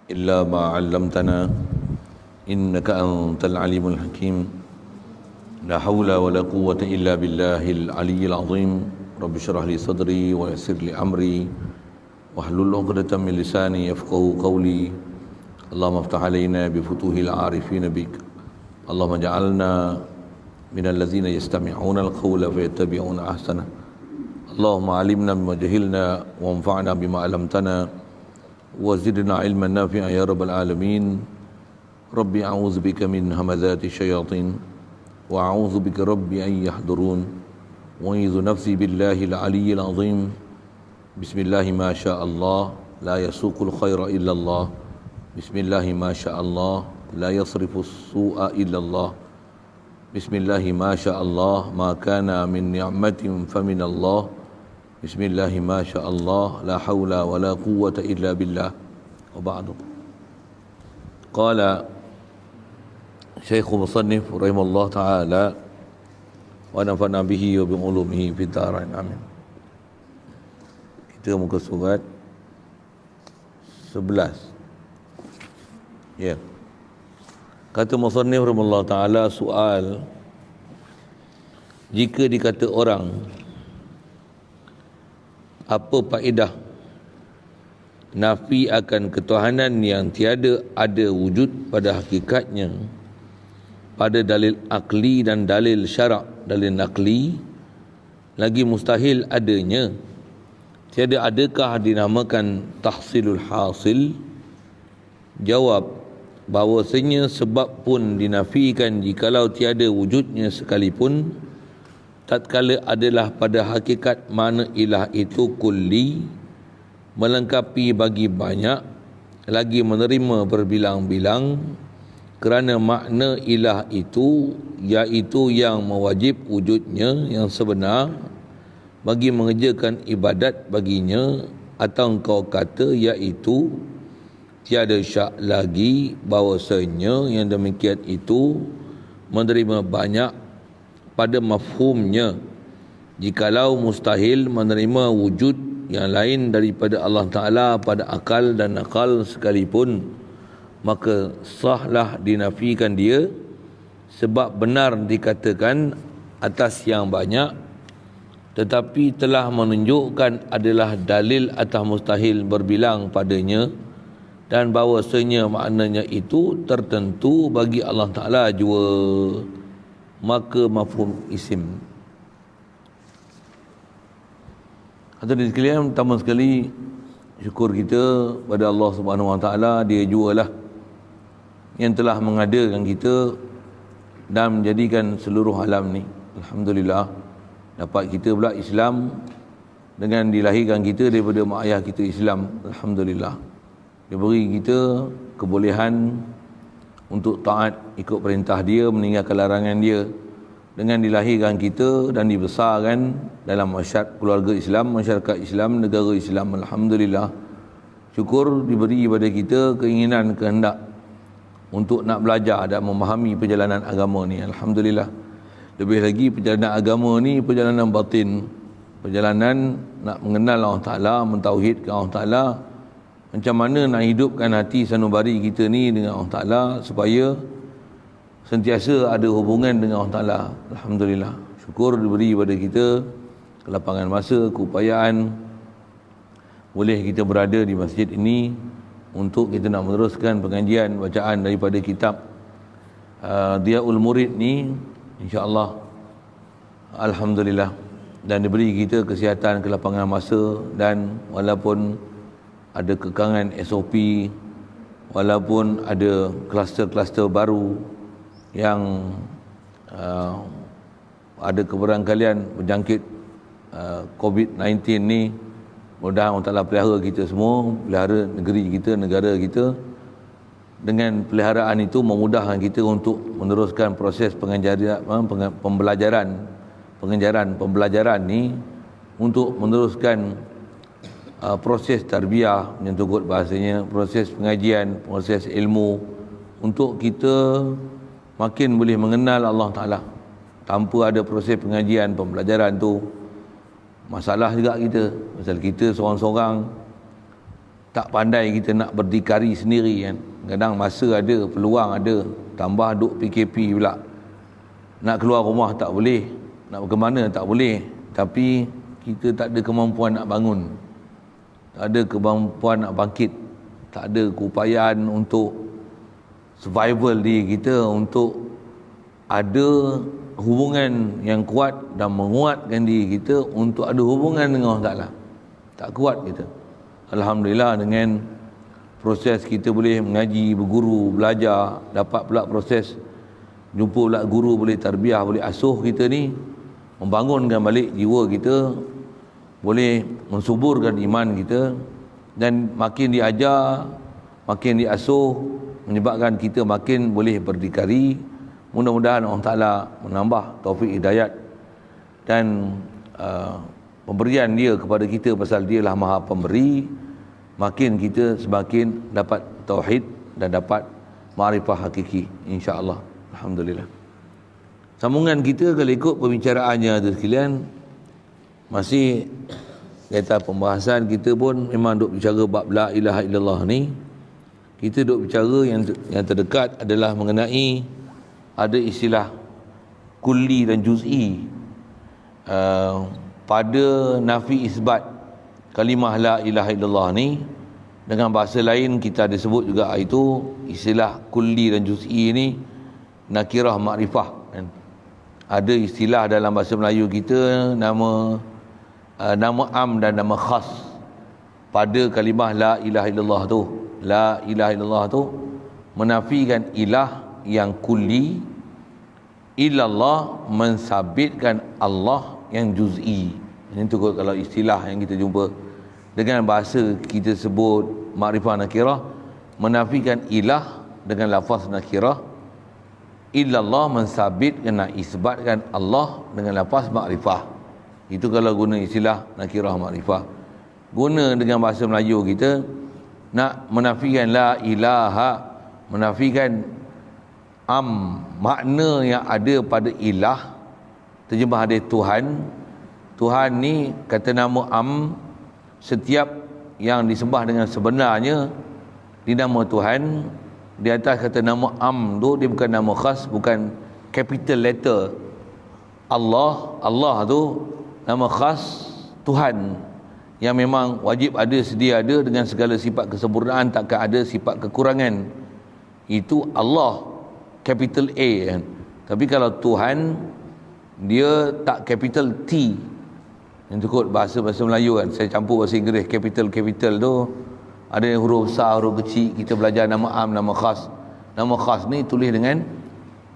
إلا ما علمتنا إنك أنت العليم الحكيم لا حول ولا قوة إلا بالله العلي العظيم رب اشرح لي صدري ويسر لي أمري واحلل عقدة من لساني يفقهوا قولي اللهم افتح علينا بفتوح العارفين بك اللهم اجعلنا من الذين يستمعون القول فيتبعون أحسنه اللهم علمنا بما جهلنا وانفعنا بما علمتنا وزدنا علما نافعا يا رب العالمين ربي أعوذ بك من همزات الشياطين وأعوذ بك ربي أن يحضرون وأعوذ نفسي بالله العلي العظيم بسم الله ما شاء الله لا يسوق الخير إلا الله بسم الله ما شاء الله لا يصرف السوء إلا الله بسم الله ما شاء الله ما كان من نعمة فمن الله بسم الله ما شاء الله لا حول ولا قوة إلا بالله وبعد قال شيخ مصنف رحمه الله تعالى ونفعنا به وبعلومه في الدارين آمين. Kita muka surat 11. Ya. Kata Musannif rahimahullah taala, soal, jika dikata orang apa faedah nafi akan ketuhanan yang tiada ada wujud pada hakikatnya pada dalil akli dan dalil syarak. Dalil nakli lagi mustahil adanya, tiada adakah dinamakan tahsilul hasil? Jawab, bahawasanya sebab pun dinafikan jikalau tiada wujudnya sekalipun, tatkala adalah pada hakikat mana ilah itu kulli, melengkapi bagi banyak, lagi menerima berbilang-bilang, kerana makna ilah itu iaitu yang mewajib wujudnya yang sebenar bagi mengerjakan ibadat baginya, atau engkau kata iaitu tiada syak lagi bahawasanya yang demikian itu menerima banyak pada mafhumnya, jikalau mustahil menerima wujud yang lain daripada Allah Ta'ala pada akal dan nakal sekalipun, maka sahlah dinafikan dia, sebab benar dikatakan atas yang banyak, tetapi telah menunjukkan adalah dalil atas mustahil berbilang padanya, dan bahawasanya maknanya itu tertentu bagi Allah Ta'ala jua, maka mafhum isim. Hadirin sekalian, pertama sekali syukur kita pada Allah Subhanahu Wa Taala, dia jualah yang telah mengadakan kita dan menjadikan seluruh alam ni, alhamdulillah, dapat kita pula Islam dengan dilahirkan kita daripada mak ayah kita Islam, alhamdulillah. Dia beri kita kebolehan untuk taat, ikut perintah dia, meninggalkan larangan dia, dengan dilahirkan kita dan dibesarkan dalam masyarakat keluarga Islam, masyarakat Islam, negara Islam, alhamdulillah. Syukur diberi kepada kita keinginan, kehendak untuk nak belajar dan memahami perjalanan agama ni, alhamdulillah. Lebih lagi perjalanan agama ni perjalanan batin, perjalanan nak mengenal Allah Ta'ala, mentauhidkan Allah Ta'ala, macam mana nak hidupkan hati sanubari kita ni dengan Allah Ta'ala supaya sentiasa ada hubungan dengan Allah Ta'ala, alhamdulillah. Syukur diberi kepada kita kelapangan masa, keupayaan boleh kita berada di masjid ini untuk kita nak meneruskan pengajian bacaan daripada kitab Diyaul Murid ni, insya-Allah, alhamdulillah. Dan diberi kita kesihatan, kelapangan masa, dan walaupun ada kekangan SOP, walaupun ada kluster-kluster baru yang ada kebarangkalian berjangkit COVID-19 ni, mudah-mudahan Allah Ta'ala pelihara kita semua, pelihara negeri kita, negara kita. Dengan peliharaan itu memudahkan kita untuk meneruskan proses pembelajaran ni, untuk meneruskan proses tarbiyah yang tukut bahasanya, proses pengajian, proses ilmu, untuk kita makin boleh mengenal Allah Ta'ala. Tanpa ada proses pengajian, pembelajaran tu, masalah juga kita. Pasal kita seorang-seorang tak pandai kita nak berdikari sendiri kan. Kadang masa ada, peluang ada, tambah duk PKP pula. Nak keluar rumah tak boleh, nak ke mana tak boleh. Tapi kita tak ada kemampuan nak bangun, tak ada kemampuan nak bangkit, tak ada keupayaan untuk survival diri kita, untuk ada hubungan yang kuat dan menguatkan diri kita untuk ada hubungan dengan Allah Ta'ala. Tak kuat kita. Alhamdulillah dengan proses kita boleh mengaji, berguru, belajar, dapat pula proses jumpa pula guru, boleh tarbiyah, boleh asuh kita ni, membangunkan balik jiwa kita, boleh mensuburkan iman kita, dan makin diajar, makin diasuh, menyebabkan kita makin boleh berdikari. Mudah-mudahan Allah Ta'ala menambah taufik hidayat dan pemberian dia kepada kita, pasal dia lah maha pemberi. Makin kita semakin dapat tauhid dan dapat ma'rifah hakiki, insya-Allah. Alhamdulillah. Sambungan kita kalau ikut pembicaraannya tu sekalian, masih kata pembahasan kita pun memang duk bicara bab la ilaha illallah ni. Kita duk bicara yang terdekat adalah mengenai ada istilah kulli dan juz'i pada nafi isbat kalimah la ilaha illallah ni. Dengan bahasa lain kita ada sebut juga itu istilah kulli dan juz'i ni nakirah makrifah kan. Ada istilah dalam bahasa Melayu kita nama am dan nama khas pada kalimah la ilaha illallah tu. La ilaha illallah tu menafikan ilah yang kulli, illallah mensabitkan Allah yang juz'i. Ini tu kalau istilah yang kita jumpa. Dengan bahasa kita sebut makrifah nakirah, menafikan ilah dengan lafaz nakirah, illallah mensabitkan, nak isbatkan Allah dengan lafaz makrifah. Itu kalau guna istilah nakirah makrifah. Guna dengan bahasa Melayu kita, nak menafikan la ilaha, menafikan makna yang ada pada ilah, terjemah ada Tuhan. Tuhan ni kata nama setiap yang disembah dengan sebenarnya dinama Tuhan. Di atas kata nama tu, dia bukan nama khas, bukan capital letter. Allah tu nama khas Tuhan yang memang wajib ada, sedia ada dengan segala sifat kesempurnaan, takkan ada sifat kekurangan. Itu Allah, capital A kan. Tapi kalau Tuhan, dia tak capital T. Yang tukut bahasa Melayu kan, saya campur bahasa Inggeris. Capital tu ada yang huruf besar, huruf kecil. Kita belajar nama nama khas. Nama khas ni tulis dengan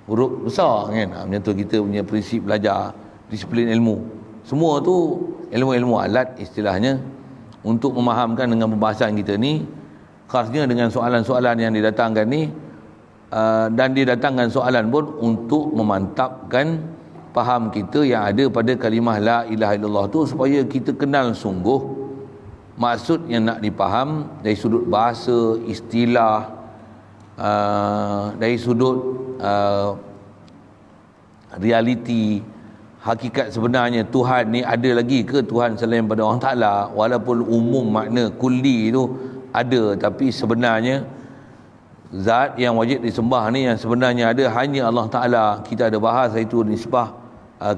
huruf besar kan. Macam tu kita punya prinsip belajar, disiplin ilmu. Semua tu ilmu-ilmu alat istilahnya untuk memahamkan dengan pembahasan kita ni, khasnya dengan soalan-soalan yang didatangkan ni. Dan didatangkan soalan pun untuk memantapkan faham kita yang ada pada kalimah la ilaha illallah tu, supaya kita kenal sungguh maksud yang nak dipaham dari sudut bahasa, istilah, dari sudut realiti, hakikat sebenarnya Tuhan ni ada lagi ke Tuhan selain pada Allah Ta'ala. Walaupun umum makna kulli tu ada, tapi sebenarnya zat yang wajib disembah ni yang sebenarnya ada hanya Allah Ta'ala. Kita ada bahas itu nisbah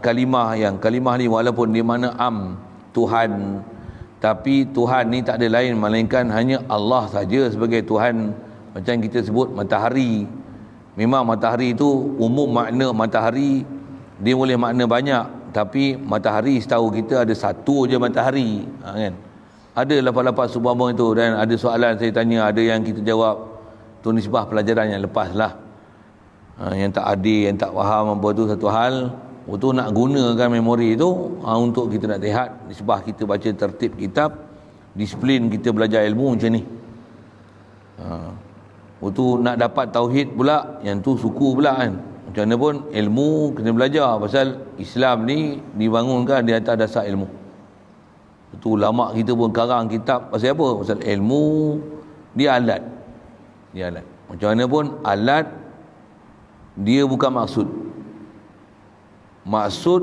kalimah, yang kalimah ni walaupun di mana Tuhan, tapi Tuhan ni tak ada lain melainkan hanya Allah saja sebagai Tuhan. Macam kita sebut matahari, memang matahari itu umum makna matahari, dia boleh makna banyak, tapi matahari setahu kita ada satu je matahari kan. Ada lapan-lapan subama itu, dan ada soalan saya tanya, ada yang kita jawab tu nisbah pelajaran yang lepas lah. Yang tak adil, yang tak faham apa tu satu hal. Untuk nak gunakan memori tu untuk kita nak lihat nisbah kita baca tertib kitab, disiplin kita belajar ilmu macam ni. Untuk nak dapat tauhid pula, yang tu suku pula kan. Macam mana pun ilmu kena belajar, pasal Islam ni dibangunkan di atas dasar ilmu. Itu ulama kita pun karang kitab pasal apa? Pasal ilmu dia alat. Dia alat. Macam mana pun alat dia bukan maksud. Maksud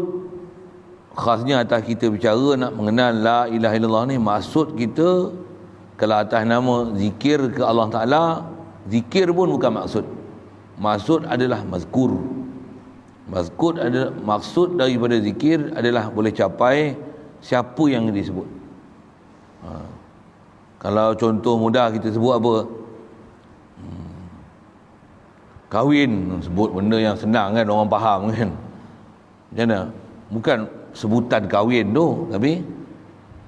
khasnya atas kita bicara nak mengenal la ilaha illallah ni, maksud kita Kalau atas nama zikir ke Allah Ta'ala, zikir pun bukan maksud. Maksud adalah mazkur. Mazkur adalah maksud daripada zikir adalah boleh capai siapa yang disebut. Kalau contoh mudah kita sebut apa? Kahwin, sebut benda yang senang kan, orang faham kan. Macam mana? Bukan sebutan kahwin tu, tapi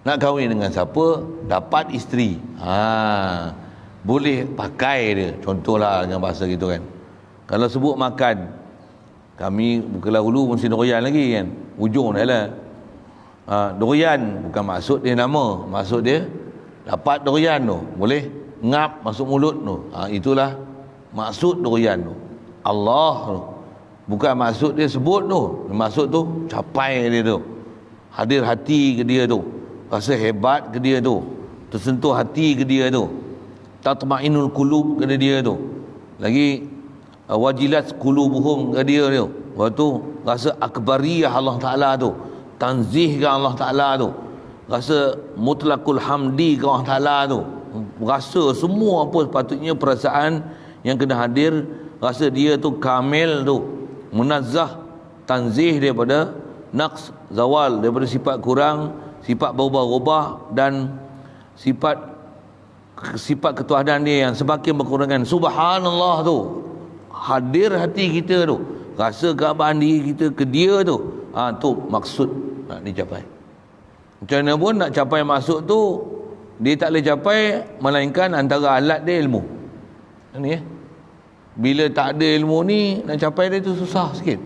nak kahwin dengan siapa, dapat isteri. Boleh pakai dia. Contohlah dengan bahasa gitu kan. Kalau sebut makan, kami bukanlah hulu mesti durian lagi kan. Ujung dah lah. Durian bukan maksud dia nama, maksud dia dapat durian tu. Boleh ngap masuk mulut tu. Itulah maksud durian tu. Allah tu. Bukan maksud dia sebut tu. Maksud tu capai dia tu. Hadir hati ke dia tu. Rasa hebat ke dia tu. Tersentuh hati ke dia tu. Tatma'inul qulub ke dia tu. Lagi wajilat qulubuhum ke dia tu. Waktu rasa akbariyah Allah Ta'ala tu. Tanzihkan Allah Ta'ala tu. Rasa mutlakul hamdi ke Allah Ta'ala tu. Rasa semua apa sepatutnya perasaan yang kena hadir. Rasa dia tu kamil tu. Munazzah, tanzih daripada naqs, zawal, daripada sifat kurang, sifat berubah-ubah dan sifat ketuhanan dia yang semakin berkurangan. Subhanallah tu. Hadir hati kita tu. Rasa keabsahan diri kita ke dia tu. Tu maksud nak dicapai. Macam mana pun nak capai maksud tu, dia tak boleh capai melainkan antara alat dia ilmu. Ini ya. Bila tak ada ilmu ni, nak capai dia tu susah sikit.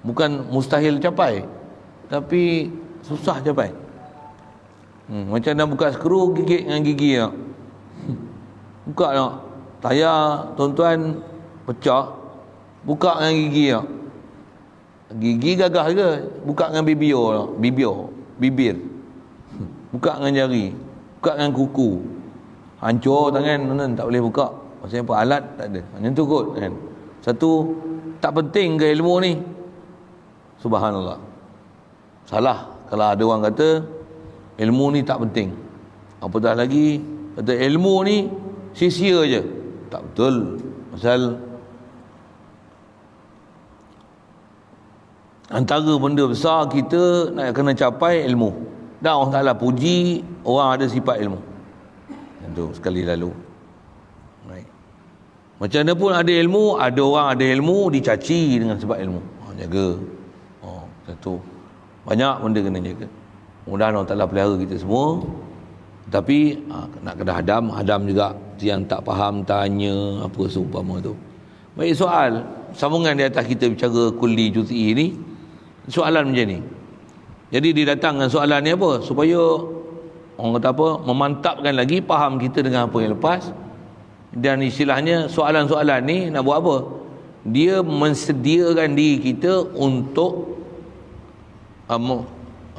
Bukan mustahil capai, tapi susah capai. Macam nak buka skru, gigit dengan gigi tak? Buka tak? Tayar tuan-tuan pecah, buka dengan gigi tak? Gigi gagah ke? Buka dengan bibir. Buka dengan jari, buka dengan kuku. Hancur tangan tuan-tuan, tak boleh buka. Maksudnya apa? Alat tak ada. Macam tu kot kan. Satu, tak penting ke ilmu ni? Subhanallah. Salah kalau ada orang kata ilmu ni tak penting. Apatah lagi kata ilmu ni sia-sia je. Tak betul. Pasal antara benda besar kita nak kena capai ilmu. Dan Allah Ta'ala puji orang ada sifat ilmu. Itu sekali lalu. Macam mana pun ada ilmu, ada orang ada ilmu dicaci dengan sebab ilmu. Jaga. Satu. Banyak benda kena jaga. Mudah-mudahan Allah Ta'ala pelihara kita semua. Tapi nak kena hadam juga yang tak faham tanya apa seumpama tu. Baik, soal sambungan di atas kita bicara kulli juz'i ni. Soalan macam ni. Jadi dia datang dengan soalan ni apa? Supaya orang kata apa? Memantapkan lagi faham kita dengan apa yang lepas. Dan istilahnya soalan-soalan ni nak buat apa? Dia mensediakan diri kita untuk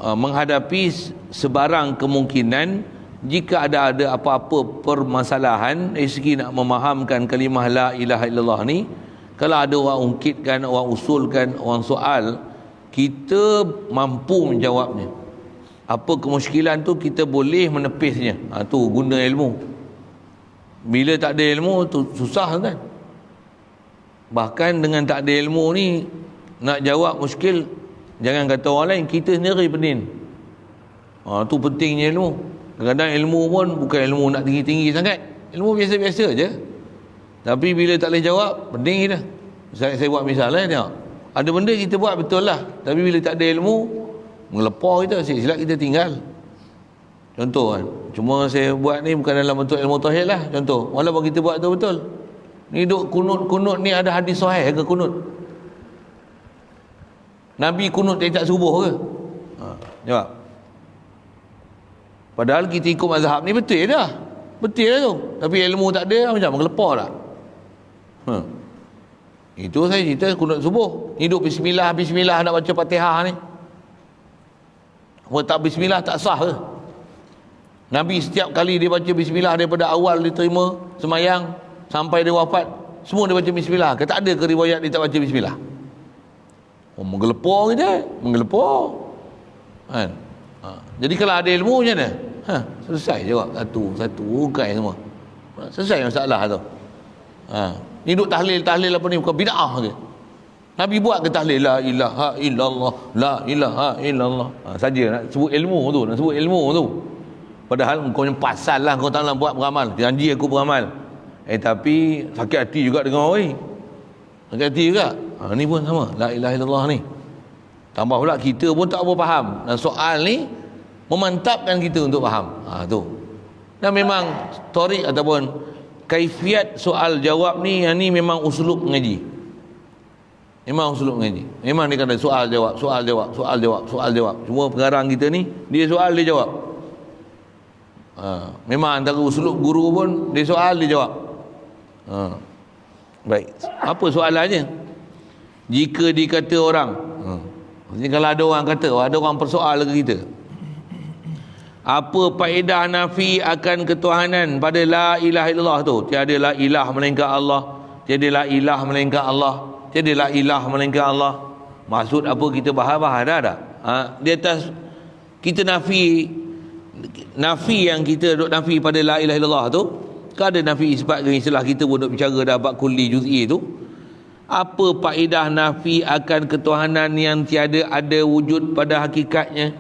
menghadapi sebarang kemungkinan jika ada apa-apa permasalahan dari segi nak memahamkan kalimah la ilaha illallah ni. Kalau ada orang ungkitkan, orang usulkan, orang soal, kita mampu menjawabnya. Apa kemusykilan tu kita boleh menepisnya. Tu guna ilmu. Bila tak ada ilmu tu susah kan. Bahkan dengan tak ada ilmu ni nak jawab muskil. Jangan kata orang lain, kita sendiri pening. Tu pentingnya ilmu. Kadang-kadang ilmu pun bukan ilmu nak tinggi-tinggi sangat. Ilmu biasa-biasa je. Tapi bila tak boleh jawab, pening kita. Saya buat misal lah tengok. Ada benda kita buat betul lah. Tapi bila tak ada ilmu, mengelepar kita, silap kita tinggal. Contoh kan. Cuma saya buat ni bukan dalam bentuk ilmu tauhid lah. Contoh, walaupun kita buat tu betul. Ni duk kunut ni ada hadis sahih ke kunut? Nabi kunut tak subuh ke? Jawab. Padahal kita ikut mazhab ni betul dah. Betul lah tu. Tapi ilmu tak ada, macam mengelepar tak? Itu saya cerita kunut subuh. Ni duk bismillah nak baca Fatihah ni. Kalau tak bismillah tak sah ke? Nabi setiap kali dia baca bismillah daripada awal diterima semayang sampai dia wafat, semua dia baca bismillah. Kata ada ke riwayat dia tak baca bismillah? Menggelepar kita, menggelepar. Kan? Jadi kalau ada ilmu macam mana? Selesai jawab satu ukai semua. Selesai masalah tu. Ni duk tahlil apa ni, bukan bid'ah ke? Nabi buat ke tahlil la ilaha illallah, la ilaha illallah. Saja nak sebut ilmu tu. Padahal kau yang pasal lah kau tak nak buat beramal. Janji aku beramal. Tapi sakit hati juga dengan orang. Sakit hati juga. Ni pun sama, la ilaha illallah ni. Tambah pula kita pun tak apa faham. Dan soal ni memantapkan kita untuk faham. Tu. Dan memang torik ataupun kaifiat soal jawab ni, yang ni memang uslub mengaji. Memang dia kata soal jawab. Semua pengarang kita ni, dia soal dia jawab. Memang antara uslub guru pun, dia soal dia jawab. Baik. Apa soalannya? Jika dikata orang, maksudnya kalau ada orang kata, ada orang persoal ke kita, apa faedah nafi akan ketuhanan pada la ilaha illallah tu? Tiada la ilah melainkan Allah, tiada la ilah melainkan Allah, tiada la ilah melainkan Allah. Maksud apa kita bahas dah. Di atas kita nafi yang kita duk nafi pada la ilaha illallah tu, kan ada nafi isbat dengan istilah kita pun duk bicara dah bab kulli juz'i tu. Apa faedah nafi akan ketuhanan yang tiada ada wujud pada hakikatnya?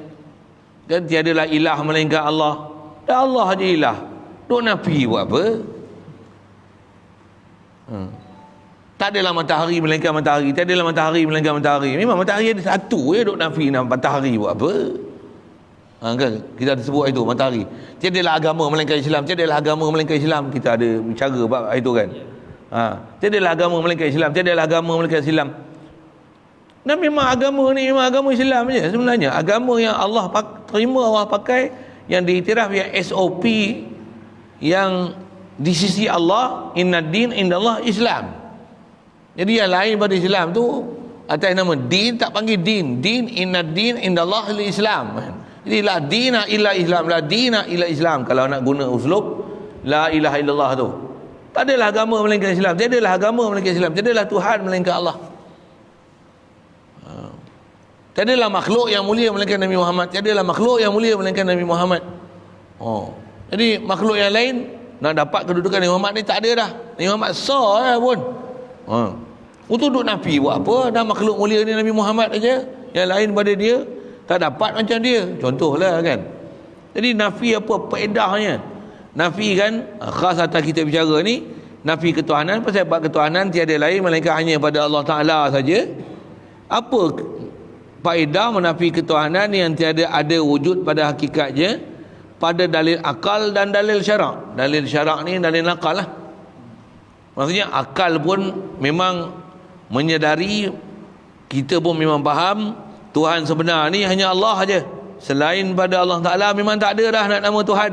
Kan tiada la ilah melainkan Allah. Dah Allah aja ilah. Duk nafi buat apa? Tak adalah matahari melainkan matahari, tak adalah matahari melainkan matahari. Memang matahari ada satu je, duk nafi matahari buat apa? Kan kita ada sebut itu matahari. Tiadalah agama melainkan Islam, tiadalah agama melainkan Islam. Kita ada bicara bab itu kan. Tiadalah agama melainkan Islam, tiadalah agama melainkan Islam. Dan memang agama ni memang agama Islam je sebenarnya. Agama yang Allah terima, Allah pakai, yang diiktiraf, yang SOP, yang di sisi Allah, inna din indallah Islam. Jadi yang lain pada Islam tu atas nama din tak panggil din. Din, inna din indallah Islam. Jadi la dina illa Islam, la dina illa Islam. Kalau nak guna uslub la ilaha illallah tu, tak adalah agama melainkan Islam, tak adalah agama melainkan Islam, tak adalah Tuhan melainkan Allah, tak adalah makhluk yang mulia melainkan Nabi Muhammad, tak adalah makhluk yang mulia melainkan Nabi Muhammad. Jadi makhluk yang lain nak dapat kedudukan Nabi Muhammad ni tak ada dah. Nabi Muhammad sah pun. Untuk duk nafi buat apa? Dah makhluk mulia ni Nabi Muhammad aja, yang lain pada dia tak dapat macam dia. Contohlah kan. Jadi nafi apa faedahnya? Nafi kan khas atas kita bicara ni, nafi ketuhanan. Pasal bab ketuhanan tiada lain melainkan hanya pada Allah Ta'ala saja. Apa faedah menafi ketuhanan yang tiada ada wujud pada hakikatnya pada dalil akal dan dalil syarak? Dalil syarak ni dalil akal lah. Maksudnya akal pun memang menyedari, kita pun memang faham Tuhan sebenar ni hanya Allah saja. Selain pada Allah Ta'ala memang tak ada dah nak nama Tuhan.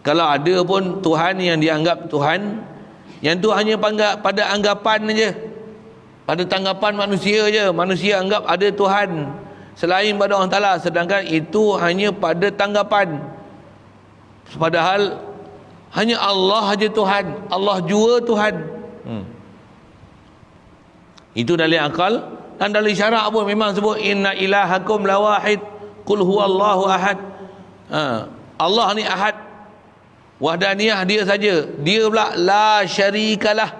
Kalau ada pun Tuhan yang dianggap Tuhan, yang tu hanya pada anggapan saja, pada tanggapan manusia je. Manusia anggap ada Tuhan selain pada Allah Ta'ala, sedangkan itu hanya pada tanggapan. Padahal hanya Allah saja Tuhan, Allah jua Tuhan. Itu dalil akal. Dan dalil syarak pun memang sebut inna ilahakum lawahid qul huwallahu ahad. Allah ni ahad, wahdaniyah dia saja, dia pula la syarikalah,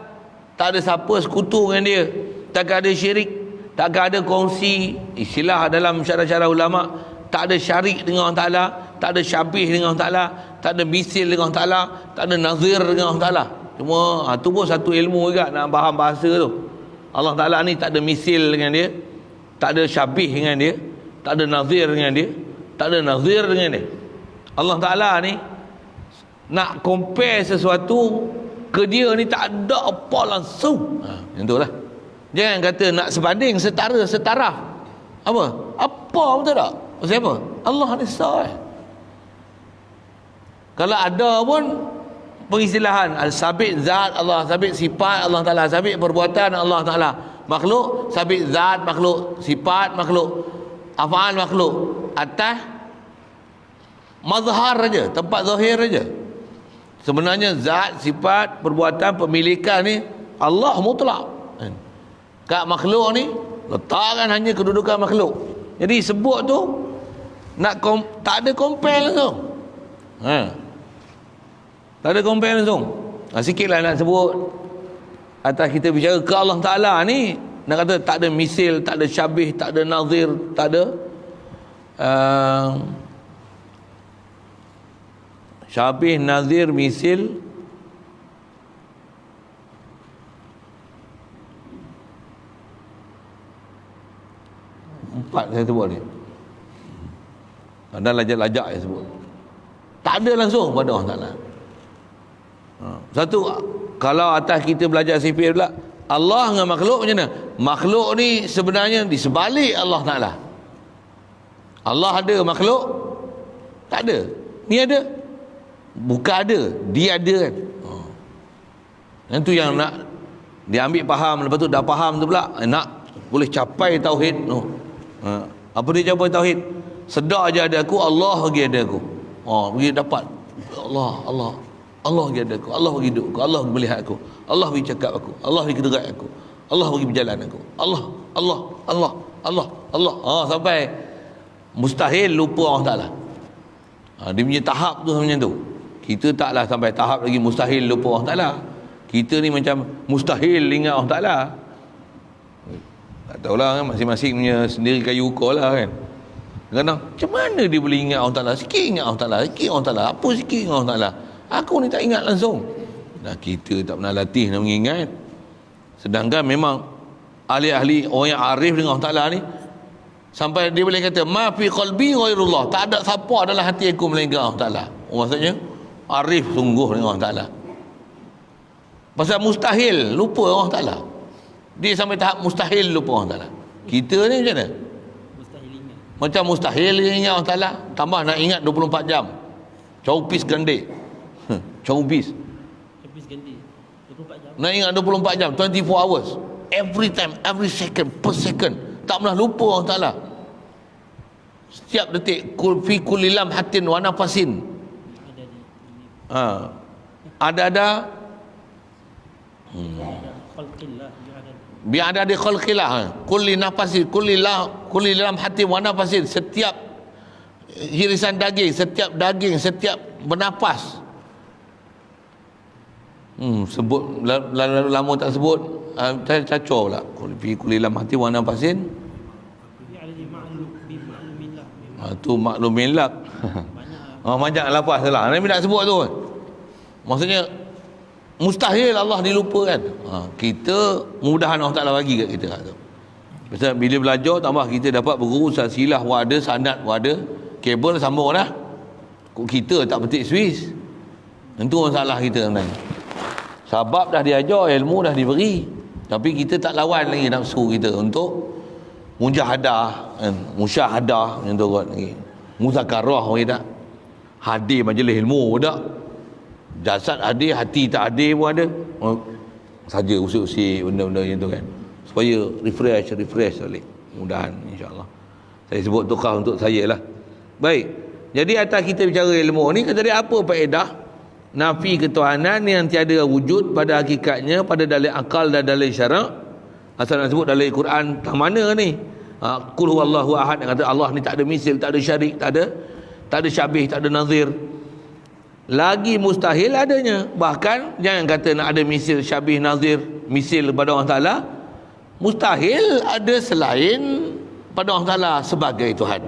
tak ada siapa sekutu dengan dia, tak ada syirik, tak ada kongsi. Istilah dalam syarah-syarah ulama, tak ada syarik dengan Allah Ta'ala, tak ada syabih dengan Allah Ta'ala, tak ada misil dengan Allah Ta'ala, tak ada nazir dengan Allah Ta'ala. Cuma tu pun satu ilmu juga nak faham bahasa tu. Allah Ta'ala ni tak ada misil dengan dia, tak ada syabih dengan dia, tak ada nazir dengan dia, tak ada nazir dengan dia. Allah Ta'ala ni nak compare sesuatu ke dia ni tak ada apa langsung. Macam tu lah. Jangan kata nak sebanding, setaraf. Apa betul tak? Siapa? Allah ni sah. Kalau ada pun pengistilahan sabit zat Allah, sabit sifat Allah Ta'ala, sabit perbuatan Allah Ta'ala. Makhluk sabit zat makhluk, sifat makhluk, af'al makhluk, atas mazhar saja, tempat zahir saja. Sebenarnya zat, sifat, perbuatan, pemilikan ni Allah mutlak. Kat makhluk ni letakkan hanya kedudukan makhluk. Jadi sebut tu nak tak ada compare langsung. Tak ada compare langsung. Sikitlah nak sebut atas kita bicara ke Allah Ta'ala ni, nak kata tak ada misil, tak ada syabih, tak ada nazir, tak ada syabih, nazir, misil. Empat saya sebut ni. Dan lajak-lajak saya sebut. Tak ada langsung pada Allah Ta'ala. Satu, kalau atas kita belajar sifir pula, Allah dengan makhluk macam mana? Makhluk ni sebenarnya di sebalik Allah Ta'ala. Allah ada, makhluk tak ada. Ni ada, bukan ada, dia ada kan. Yang tu yang nak dia ambil faham. Lepas tu dah faham tu pula, nak boleh capai tauhid. Apa dia capai tauhid? Sedar je ada aku, Allah lagi ada aku. Pergi dapat Allah bagi ada aku, Allah bagi hidup aku, Allah bagi melihat aku, Allah bagi cakap aku, Allah bagi kedekat aku, Allah bagi berjalan aku, Allah. Sampai mustahil lupa Allah Ta'ala. Dia punya tahap tu macam tu. Kita taklah sampai tahap lagi mustahil lupa Allah Ta'ala. Kita ni macam mustahil ingat Allah Ta'ala. Tak tahulah kan, masing-masing punya sendiri kayu ukur lah kan. Kadang macam mana dia boleh ingat Allah Ta'ala? Sikit ingat Allah Ta'ala, sikit Allah Ta'ala, apa sikit ingat Allah Ta'ala. Aku ni tak ingat langsung. Kita tak pernah latih nak mengingat. Sedangkan memang ahli-ahli, orang yang arif dengan Allah Ta'ala ni, sampai dia boleh kata ma fi qalbi ghairullah, tak ada siapa dalam hati aku melainkan Allah Ta'ala. Maksudnya arif sungguh dengan Allah Ta'ala. Pasal mustahil lupa Allah Ta'ala. Dia sampai tahap mustahil lupa Allah Ta'ala. Kita ni macam mana? Macam mustahil ingat Allah Ta'ala, tambah nak ingat 24 jam. Caupis gandek. Caupis gandek 24 jam. Nak ingat 24 jam, 24 hours. Every time, every second, per second. Tak pernah lupa Allah Ta'ala. Setiap detik, fi kulli lamhatin wa nafasin. Ada bi'adadi khalqillah, kulli nafasin, kulli lamhatin wa nafasin. Setiap hirisan daging, setiap bernafas. Sebut lama tak sebut, saya cacau pula. Kulli lamhatin wa nafasin. Tu maklumillah. Banyak lafaz salah. Nabi tak sebut tu. Maksudnya mustahil Allah dilupakan. Kita mudahan Allah Ta'ala bagi kat kita tu. Pasal bila belajar tambah kita dapat berguru silsilah wada, sanad wada, kabel sambung dah. Kita tak petik Swiss. Itu masalah kita sebenarnya. Sebab dah diajar, ilmu dah diberi, tapi kita tak lawan lagi nafsu kita untuk mujahadah, musyahadah macam tu kot lagi. Muzakarah lagi tak. Hadir majlis ilmu tak. Jasad hadir, hati tak hadir pun ada. Saja usik-usik benda-benda macam tu kan. Supaya refresh balik. Mudahan insya-Allah. Saya sebut tukar untuk saya lah. Baik. Jadi atas kita bicara ilmu ni, kata dia apa faedah nafi ketuhanan yang tiada wujud pada hakikatnya pada dalil akal dan dalil syarak. Asal nak sebut dalil Quran tang mana ni? Qul huwallahu ahad, yang kata Allah ni tak ada misil, tak ada syarik, tak ada syabih, tak ada nazir. Lagi mustahil adanya. Bahkan jangan kata nak ada misil, syabih, nazir, misil pada Allah Ta'ala. Mustahil ada selain pada Allah Ta'ala sebagai Tuhan.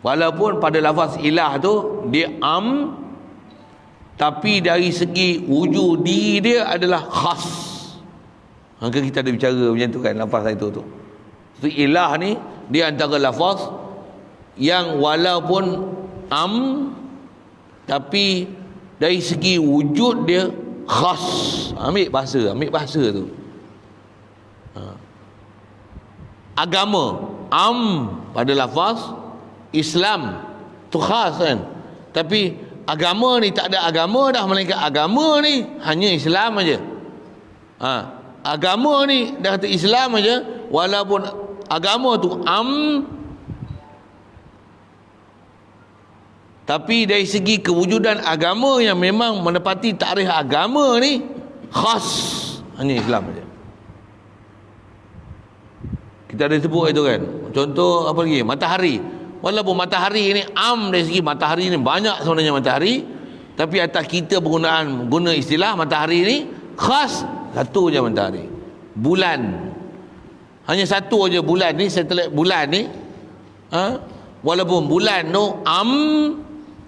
Walaupun pada lafaz ilah tu dia tapi dari segi wujud diri dia adalah khas. Maka kita ada bicara macam tu kan, lafaz itu tu. So, ilah ni dia antara lafaz yang walaupun tapi dari segi wujud dia khas. Ambil bahasa tu. Agama pada lafaz Islam tu khas kan. Tapi agama ni tak ada agama dah, melainkan agama ni hanya Islam aja. Agama ni dah kata Islam aja, walaupun agama tu tapi dari segi kewujudan agama yang memang menepati takrif agama ni khas hanya Islam aja. Kita ada sebut itu kan. Contoh apa lagi? Matahari. Walaupun matahari ni dari segi matahari ni banyak sebenarnya matahari, tapi atas kita guna istilah matahari ni khas satu je matahari. Bulan. Hanya satu aja bulan ni, satelit bulan ni. Walaupun bulan tu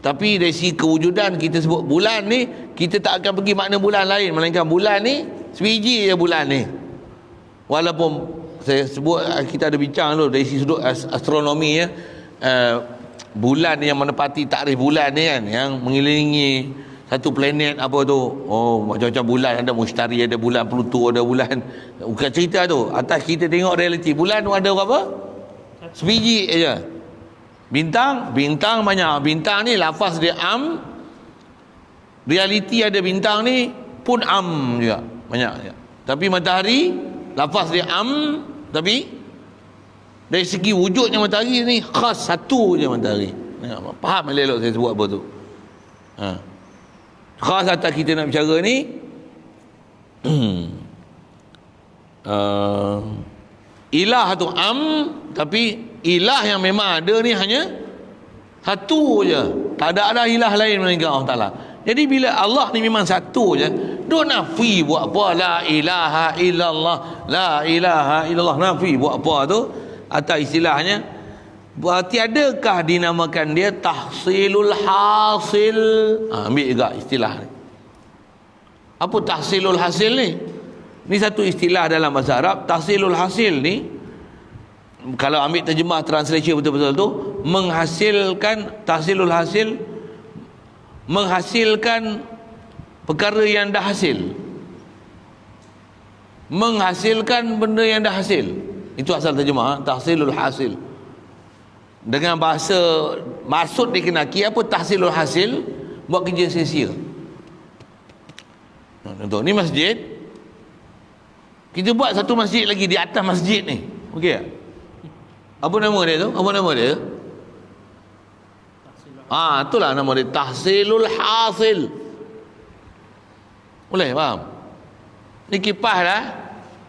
tapi dari segi kewujudan kita sebut bulan ni, kita tak akan pergi makna bulan lain, melainkan bulan ni sebiji je bulan ni. Walaupun saya sebut, kita ada bincang dulu dari segi sudut astronomi ya, bulan yang menepati takrif bulan ni kan, yang mengelilingi satu planet apa tu, macam-macam bulan, ada Mushtari, ada bulan Pluto, ada bulan, bukan cerita tu. Atas kita tengok realiti, bulan tu ada berapa? Sebiji aja. Bintang banyak. Bintang ni lafaz dia realiti ada bintang ni pun juga banyak ya. Tapi matahari lafaz dia tapi dari segi wujudnya matahari ni khas satu je matahari. Faham elok saya sebut apa tu? Khas atas kita nak bicara ni ilah tu tapi ilah yang memang ada ni hanya satu je, tak ada ilah lain melainkan Allah Ta'ala. Jadi bila Allah ni memang satu je, dia nafi buat apa? La ilaha illallah, la ilaha illallah, nafi buat apa tu? Atau istilahnya, berarti adakah dinamakan dia tahsilul hasil? Ambil juga istilah ni. Apa tahsilul hasil ni? Ni satu istilah dalam bahasa Arab. Tahsilul hasil ni, kalau ambil terjemah translation betul-betul tu, tahsilul hasil, menghasilkan perkara yang dah hasil, menghasilkan benda yang dah hasil. Itu asal terjemah, tahsilul hasil. Dengan bahasa maksud dikenaki, apa tahsilul hasil? Buat kerja sia-sia. Contoh, ni masjid, kita buat satu masjid lagi di atas masjid ni, okey tak? Apa nama dia tu? Apa nama dia? Itulah nama dia, tahsilul hasil. Boleh faham? Ni kipas dah.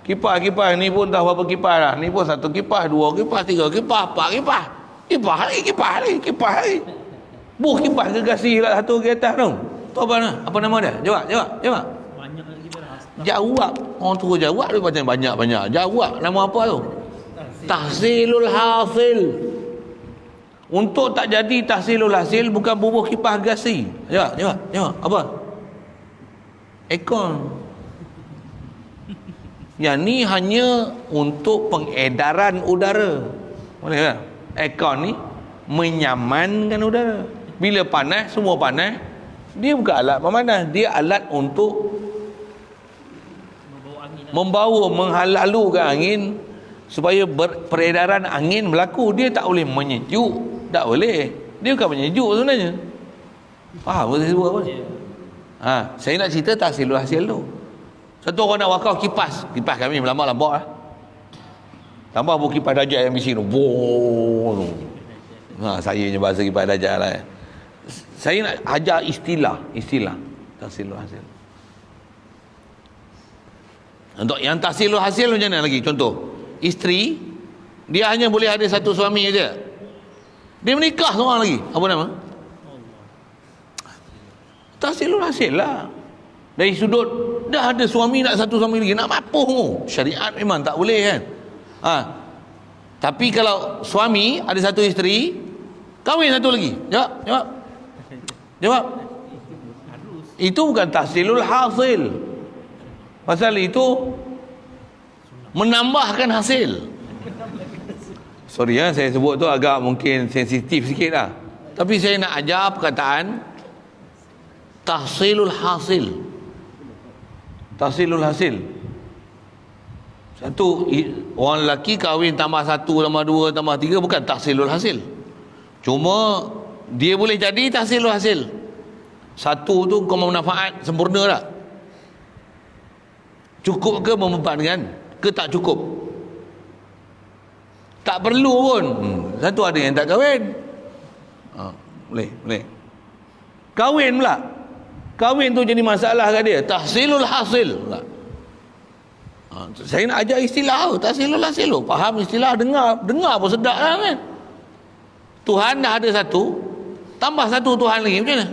Kipas ni pun dah berapa kipas dah. Ni pun satu kipas, dua kipas, tiga kipas, empat kipas. Kipas lagi. Buh kipas gergasi lah satu ke atas tu. Tu apa nama dia? Jawab. Banyak lagi dah. Jawab. Orang tu jawab dia macam banyak. Jawab nama apa tu? Tahsilul hasil. Untuk tak jadi tahsilul hasil, bukan bubuh kipas gergasi. Jawab. Apa? Aircon. Yang ni hanya untuk pengedaran udara. Boleh tak? Aircon ni menyamankan udara. Bila panas, semua panas, dia bukan alat pemanas, dia alat untuk menghalalkan angin supaya peredaran angin berlaku. Dia tak boleh menyejuk, tak boleh. Dia bukan menyejuk sebenarnya. Faham saya sebut apa? Saya nak cerita tahsilul hasil tu. Satu orang nak wakaf kipas kami melambak lah. Tambah buah kipas dajjal yang bising tu. Saya je bahasa kipas dajjal lah. Saya nak ajar istilah tahsilul hasil. Untuk yang tahsilul hasil macam mana lagi? Contoh, isteri dia hanya boleh ada satu suami aja. Dia menikah seorang lagi. Apa nama? Tahsilul hasil lah. Dari sudut dah ada suami, nak satu suami lagi, nak mapuh. Syariat memang tak boleh kan. Tapi kalau suami ada satu isteri, kahwin satu lagi. Jawab. Itu bukan tahsilul hasil. Pasal itu menambahkan hasil. Sorry saya sebut tu agak mungkin sensitif sikit lah. Tapi saya nak ajar perkataan tahsilul hasil. Tahsilul hasil. Satu, orang lelaki kahwin tambah satu, tambah dua, tambah tiga, bukan tahsilul hasil. Cuma dia boleh jadi tahsilul hasil. Satu tu kau manfaat sempurna tak? Cukup ke memperpanjangkan ke tak cukup? Tak perlu pun. Satu ada yang tak kahwin. Boleh. Kahwin pula. Kahwin tu jadi masalah kat dia. Tahsilul hasil pula. Saya nak ajar istilah tu, tahsilul hasil tu. Faham istilah, dengar pun sedap lah kan. Tuhan dah ada satu, tambah satu Tuhan lagi, macam mana?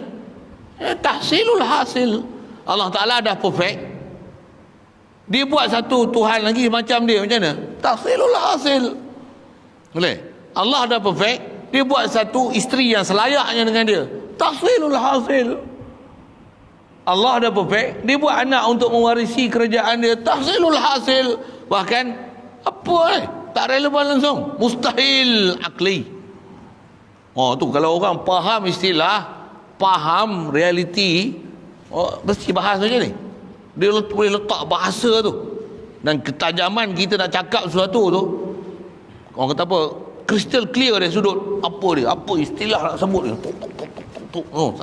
Tahsilul hasil. Allah Ta'ala dah perfect, dia buat satu Tuhan lagi macam dia, macam mana? Tahsilul hasil. Boleh? Allah dah perfect, dia buat satu isteri yang selayaknya dengan dia. Tahsilul hasil. Allah dah perfect, dia buat anak untuk mewarisi kerajaan dia. Tahsilul hasil. Bahkan apa tak relevan langsung, mustahil akli. Oh tu kalau orang faham istilah, faham realiti, mesti bahas macam ni. Dia boleh letak bahasa tu, dan ketajaman kita nak cakap sesuatu tu, orang kata apa, crystal clear dari sudut apa dia, apa istilah nak sebut dia,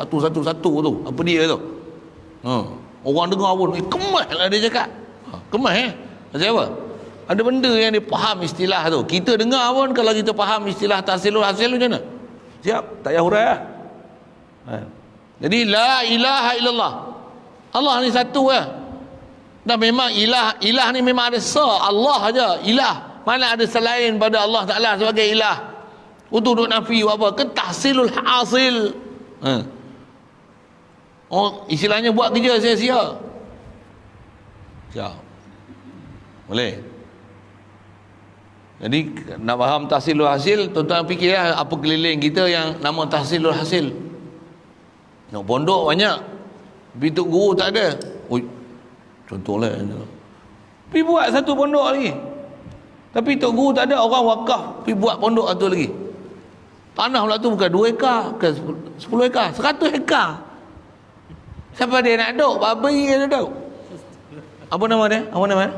satu-satu tu apa dia tu. Orang dengar pun kemas lah dia cakap. Kemas macam apa? Ada benda yang dia faham istilah tu. Kita dengar pun kalau kita faham istilah tahsilul hasil macam mana? Siap, tak payah hurai lah. Jadi la ilaha illallah, Allah ni satu lah. Dan memang ilah ni memang ada Allah aja ilah. Mana ada selain pada Allah Ta'ala sebagai ilah. Untuk duk nafi apa? Ke tahsilul hasil. Oh, istilahnya buat kerja sia-sia. Boleh. Jadi nak faham tahsilul hasil, tuan-tuan fikirlah apa keliling kita yang nama tahsilul hasil. Nak pondok banyak, tapi tok guru tak ada. Contohlah, pergi buat satu pondok lagi, tapi tok guru tak ada. Orang wakaf pergi buat pondok satu lagi. Tanah pula tu bukan 2 ekar, bukan 10 ekar, 100 ekar. Siapa dia nak duk? Apa dia nak duk? Apa nama dia? Apa nama dia?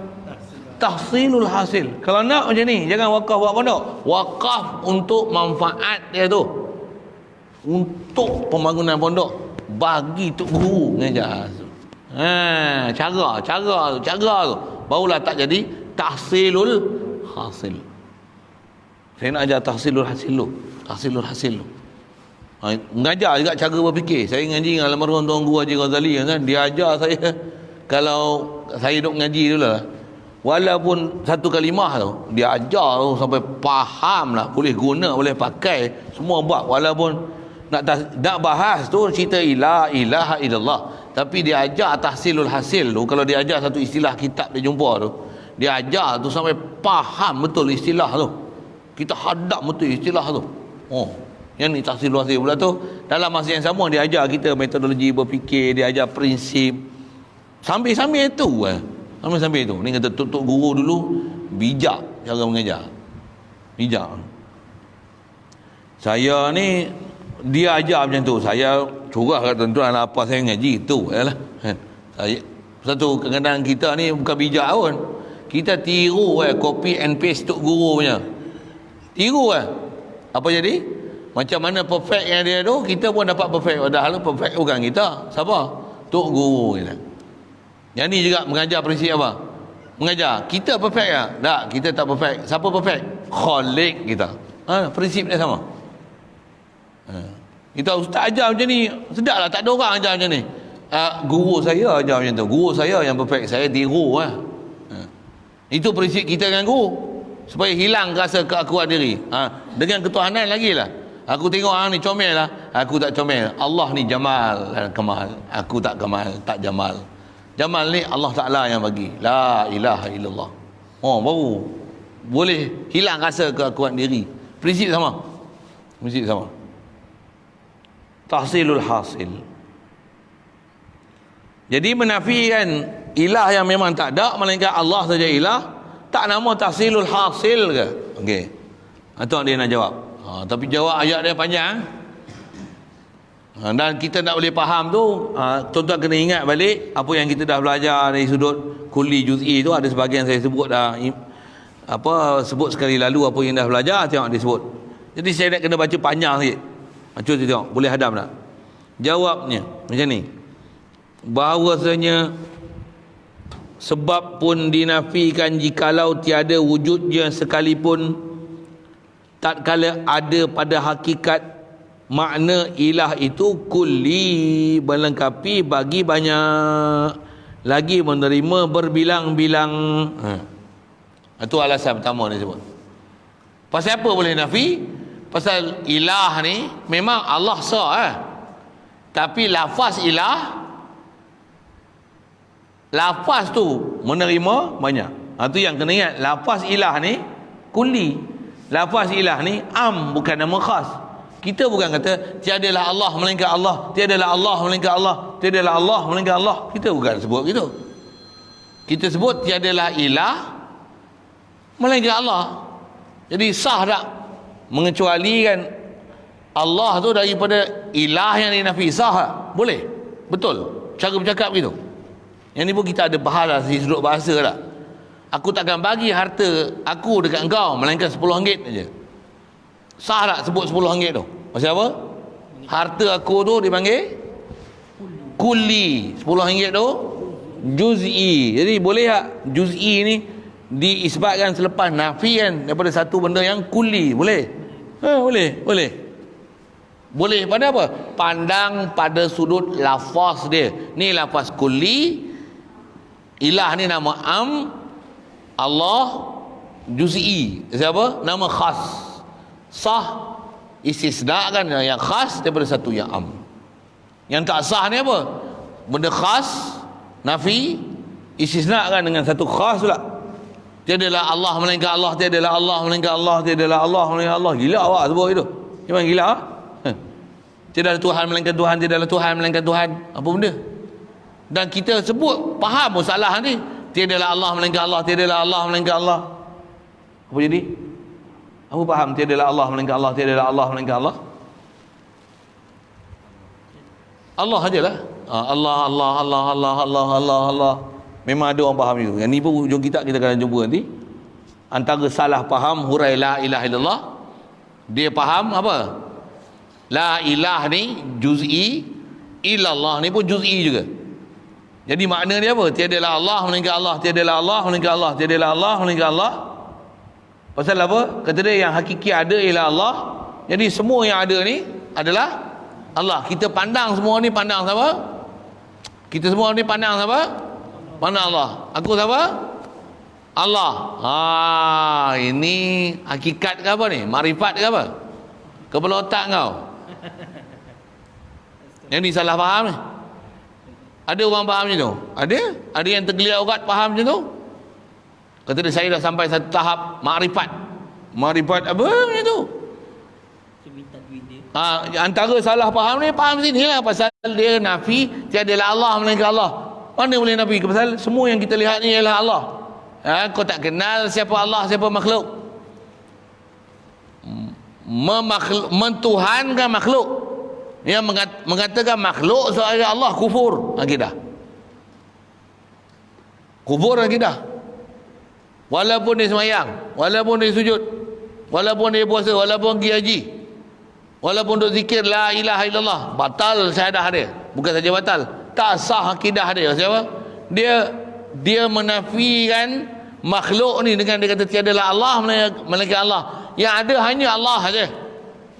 Tahsilul hasil. Kalau nak macam ni, jangan wakaf buat pondok. Wakaf untuk manfaat dia tu, untuk pembangunan pondok, bagi tok guru mengajar. Cara tu barulah tak jadi tahsilul hasil. Saya nak ajar tahsilul hasil tu. Mengajar juga cara berfikir. Saya ngaji dengan almarhum Tuan Guru Haji Ghazali kan, dia ajar saya, kalau saya duk ngaji dulu lah, walaupun satu kalimah tu dia ajar tu sampai faham lah, boleh guna, boleh pakai, semua buat. Walaupun nak bahas tu cerita ilaha illallah, tapi dia ajar tahsilul hasil tu. Kalau dia ajar satu istilah kitab dia jumpa tu, dia ajar tu sampai faham betul istilah tu, kita hadap betul istilah tu. Yang ni tahsilul hasil pula tu. Dalam masa yang sama dia ajar kita metodologi berfikir, dia ajar prinsip, sambil-sambil itu sambil-sambil itu. Ni kata tok guru dulu bijak cara mengajar, bijak. Saya ni dia ajar macam tu, saya curah kat tuan-tuan apa saya ngaji tu ialah. Saya satu, kadang-kadang kita ni bukan bijak pun, kita tiru copy and paste tok guru punya, tiru apa jadi macam mana perfect yang dia tu, kita pun dapat perfect. Padahal perfect bukan kita, siapa? Tok guru kita. Yang ni juga mengajar prinsip apa? Mengajar kita perfect ya? Tak, kita tak perfect. Siapa perfect? Khalik kita. Prinsip dia sama. Kita ustaz ajar macam ni, sedap lah, tak ada orang ajar macam ni. Guru saya ajar macam tu, guru saya yang perfect, saya tiru Itu prinsip kita dengan guru, supaya hilang rasa keakuan diri. Dengan ketuhanan lagi lah. Aku tengok orang ni comel lah, aku tak comel. Allah ni jamal dan kemal, aku tak kemal, tak jamal. Jamal ni Allah Ta'ala yang bagi. La ilaha illallah. Baru boleh hilang rasa keakuan diri. Prinsip sama. Prinsip sama. Tahsilul hasil. Jadi menafikan ilah yang memang tak ada, melainkan Allah saja ilah, tak nama tahsilul hasil ke? Okey. Itu dia nak jawab. Tapi jawab ayat dia panjang. Dan kita nak boleh faham tu, tuan-tuan kena ingat balik apa yang kita dah belajar dari sudut kulli juz'i tu. Ada sebahagian saya sebut dah, sebut sekali lalu apa yang dah belajar, tengok dia sebut. Jadi saya nak kena baca panjang sikit. Cuba tengok, boleh hadam tak? Jawabnya macam ni, bahawasanya sebab pun dinafikan jikalau tiada wujudnya sekalipun, tatkala ada pada hakikat makna ilah itu kulli, melengkapi, bagi banyak, lagi menerima berbilang-bilang. Itu alasan pertama dia sebut. Pasal apa boleh nafi? Pasal ilah ni memang Allah sah tapi lafaz ilah, lafaz tu menerima banyak. Tu yang kena ingat. Lafaz ilah ni kulli, lafaz ilah ni am, bukan nama khas. Kita bukan kata tiadalah Allah melainkan Allah, tiadalah Allah melainkan Allah, tiadalah Allah melainkan Allah. Kita bukan sebut gitu. Kita sebut tiadalah ilah melainkan Allah. Jadi sah tak mengecualikan Allah tu daripada ilah yang dinafi? Sah tak? Boleh? Betul cara bercakap gitu. Yang ni pun kita ada bahas dari sudut bahasa tak. Aku takkan bagi harta aku dekat engkau melainkan RM10 aja. Sah tak sebut RM10 tu? Pasal apa? Harta aku tu dipanggil kulli. RM10 tu juz'i. Jadi boleh tak juz'i ni diisbatkan selepas nafi kan, daripada satu benda yang kulli? Boleh? Boleh. Boleh pada apa? Pandang pada sudut lafaz dia. Ni lafaz kulli, ilah ni nama am, Allah juz'i. Siapa? Nama khas. Sah istisna kan yang khas daripada satu yang am. Yang tak sah ni apa? Benda khas nafi istisna kan dengan satu khas pula. Tiadalah Allah melainkan Allah, tiadalah Allah melainkan Allah, tiadalah Allah melainkan Allah. Gila awak sebut itu. Memang gila. Tiadalah Tuhan melainkan Tuhan, tiadalah Tuhan melainkan Tuhan. Apa benda? Dan kita sebut faham masalah ni. Tiadalah Allah melainkan Allah, tiadalah Allah melainkan Allah. Apa jadi? Apa faham tiadalah Allah melainkan Allah, tiadalah Allah melainkan Allah? Allah ajalah. Allah, Allah, Allah, Allah, Allah, Allah, Allah. Memang ada orang faham itu. Yang ni pun hujung kita akan jumpa nanti. Antara salah faham hurai la ilaha illallah, dia faham apa? La ilah ni juz'i, illallah ni pun juz'i juga. Jadi makna dia apa? Tiadalah Allah melainkan Allah, tiadalah Allah melainkan Allah, tiadalah Allah melainkan Allah. Pasal apa? Kata dia yang hakiki ada ialah Allah. Jadi semua yang ada ni adalah Allah. Kita pandang semua ni pandang siapa? Kita semua ni pandang siapa? Pandang Allah. Aku siapa? Allah. Ini hakikat ke apa ni? Makrifat ke apa? Kepala otak kau. Yang ni salah faham ni. Ada orang faham macam tu? Ada? Ada yang tergeliat urat faham macam tu? Kata dia, saya dah sampai satu tahap makrifat. Makrifat apa macam tu? Antara salah faham ni, faham sini lah. Pasal dia nafi tiadalah Allah melainkan Allah. Mana boleh nafi? Pasal semua yang kita lihat ni ialah Allah. Kau tak kenal siapa Allah, siapa makhluk. Mentuhankan makhluk. Yang mengatakan makhluk seorang Allah, kufur akidah. Kufur akidah. Walaupun dia semayang, walaupun dia sujud, walaupun dia puasa, walaupun pergi haji, walaupun duk zikir la ilaha illallah, batal syahadah dia. Bukan saja batal, tak sah akidah dia. Siapa? Dia menafikan makhluk ni dengan dia kata tiadalah Allah melainkan Allah. Yang ada hanya Allah saja.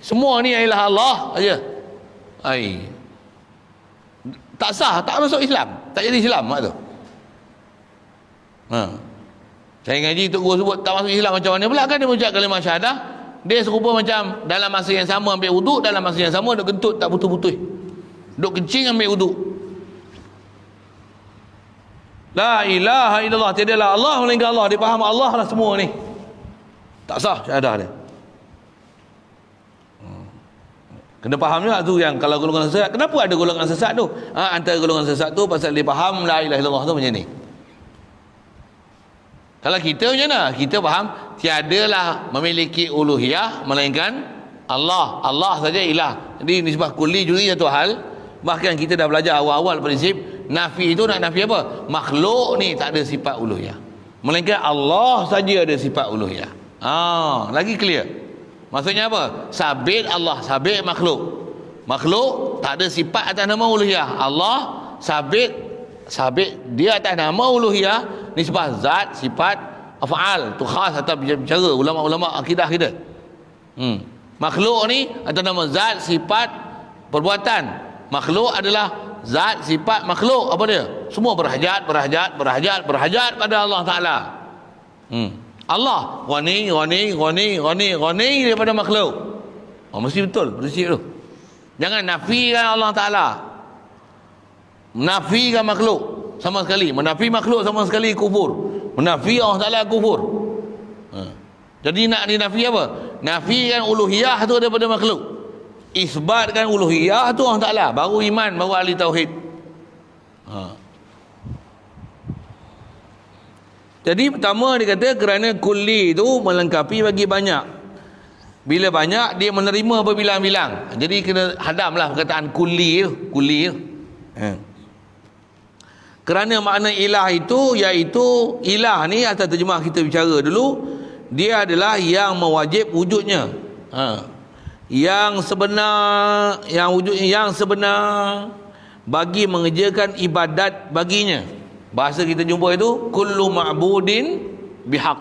Semua ni ialah Allah saja. Tak sah, tak masuk Islam, tak jadi Islam mak tu. Saya ngaji Tok Guru sebut tak masuk Islam, macam mana pula kan dia mengucap kalimah syahadah? Dia serupa macam dalam masa yang sama ambil wuduk, dalam masa yang sama duk kentut tak putus-putus, duk kencing ambil wuduk. La ilaha illallah, tiadalah Allah melainkan Allah. Dia faham Allah lah semua ni. Tak sah syahadah dia. Kena faham juga tu yang kalau golongan sesat. Kenapa ada golongan sesat tu? Antara golongan sesat tu pasal dia faham la ilaha illallah tu macam ni. Kalau kita macam mana? Kita faham tiadalah memiliki uluhiyah melainkan Allah. Allah saja ilah. Jadi nisbah kulli juz'i satu hal. Bahkan kita dah belajar awal-awal prinsip nafi itu nak nafi apa? Makhluk ni tak ada sifat uluhiyah. Melainkan Allah saja ada sifat uluhiyah. Lagi clear. Maksudnya apa? Sabit Allah, sabit makhluk. Makhluk tak ada sifat atas nama uluhiyah. Allah sabit dia atas nama uluhiyah. Nisbah zat, sifat, af'al tu khas atas bicara ulama-ulama akidah kita. Makhluk ni atas nama zat, sifat, perbuatan. Makhluk adalah zat, sifat, makhluk. Apa dia? Semua berhajat pada Allah Ta'ala. Allah ghani daripada makhluk. Mesti betul prinsip tu. Jangan nafikan Allah Ta'ala, menafikan makhluk sama sekali. Menafi makhluk sama sekali kufur. Menafi Allah Ta'ala kufur. Jadi nak dinafi apa? Nafikan uluhiyah tu daripada makhluk, isbatkan uluhiyah tu Allah Ta'ala, baru iman, baru ahli tauhid. Jadi pertama dia kata kerana kulli tu melengkapi bagi banyak. Bila banyak dia menerima berbilang-bilang. Jadi kena hadamlah perkataan kulli tu, Kerana makna ilah itu iaitu ilah ni atas terjemah kita bicara dulu, dia adalah yang mewajib wujudnya. Yang sebenar, yang sebenar bagi mengerjakan ibadat baginya. Bahasa kita jumpa itu kullu ma'budin bihaq,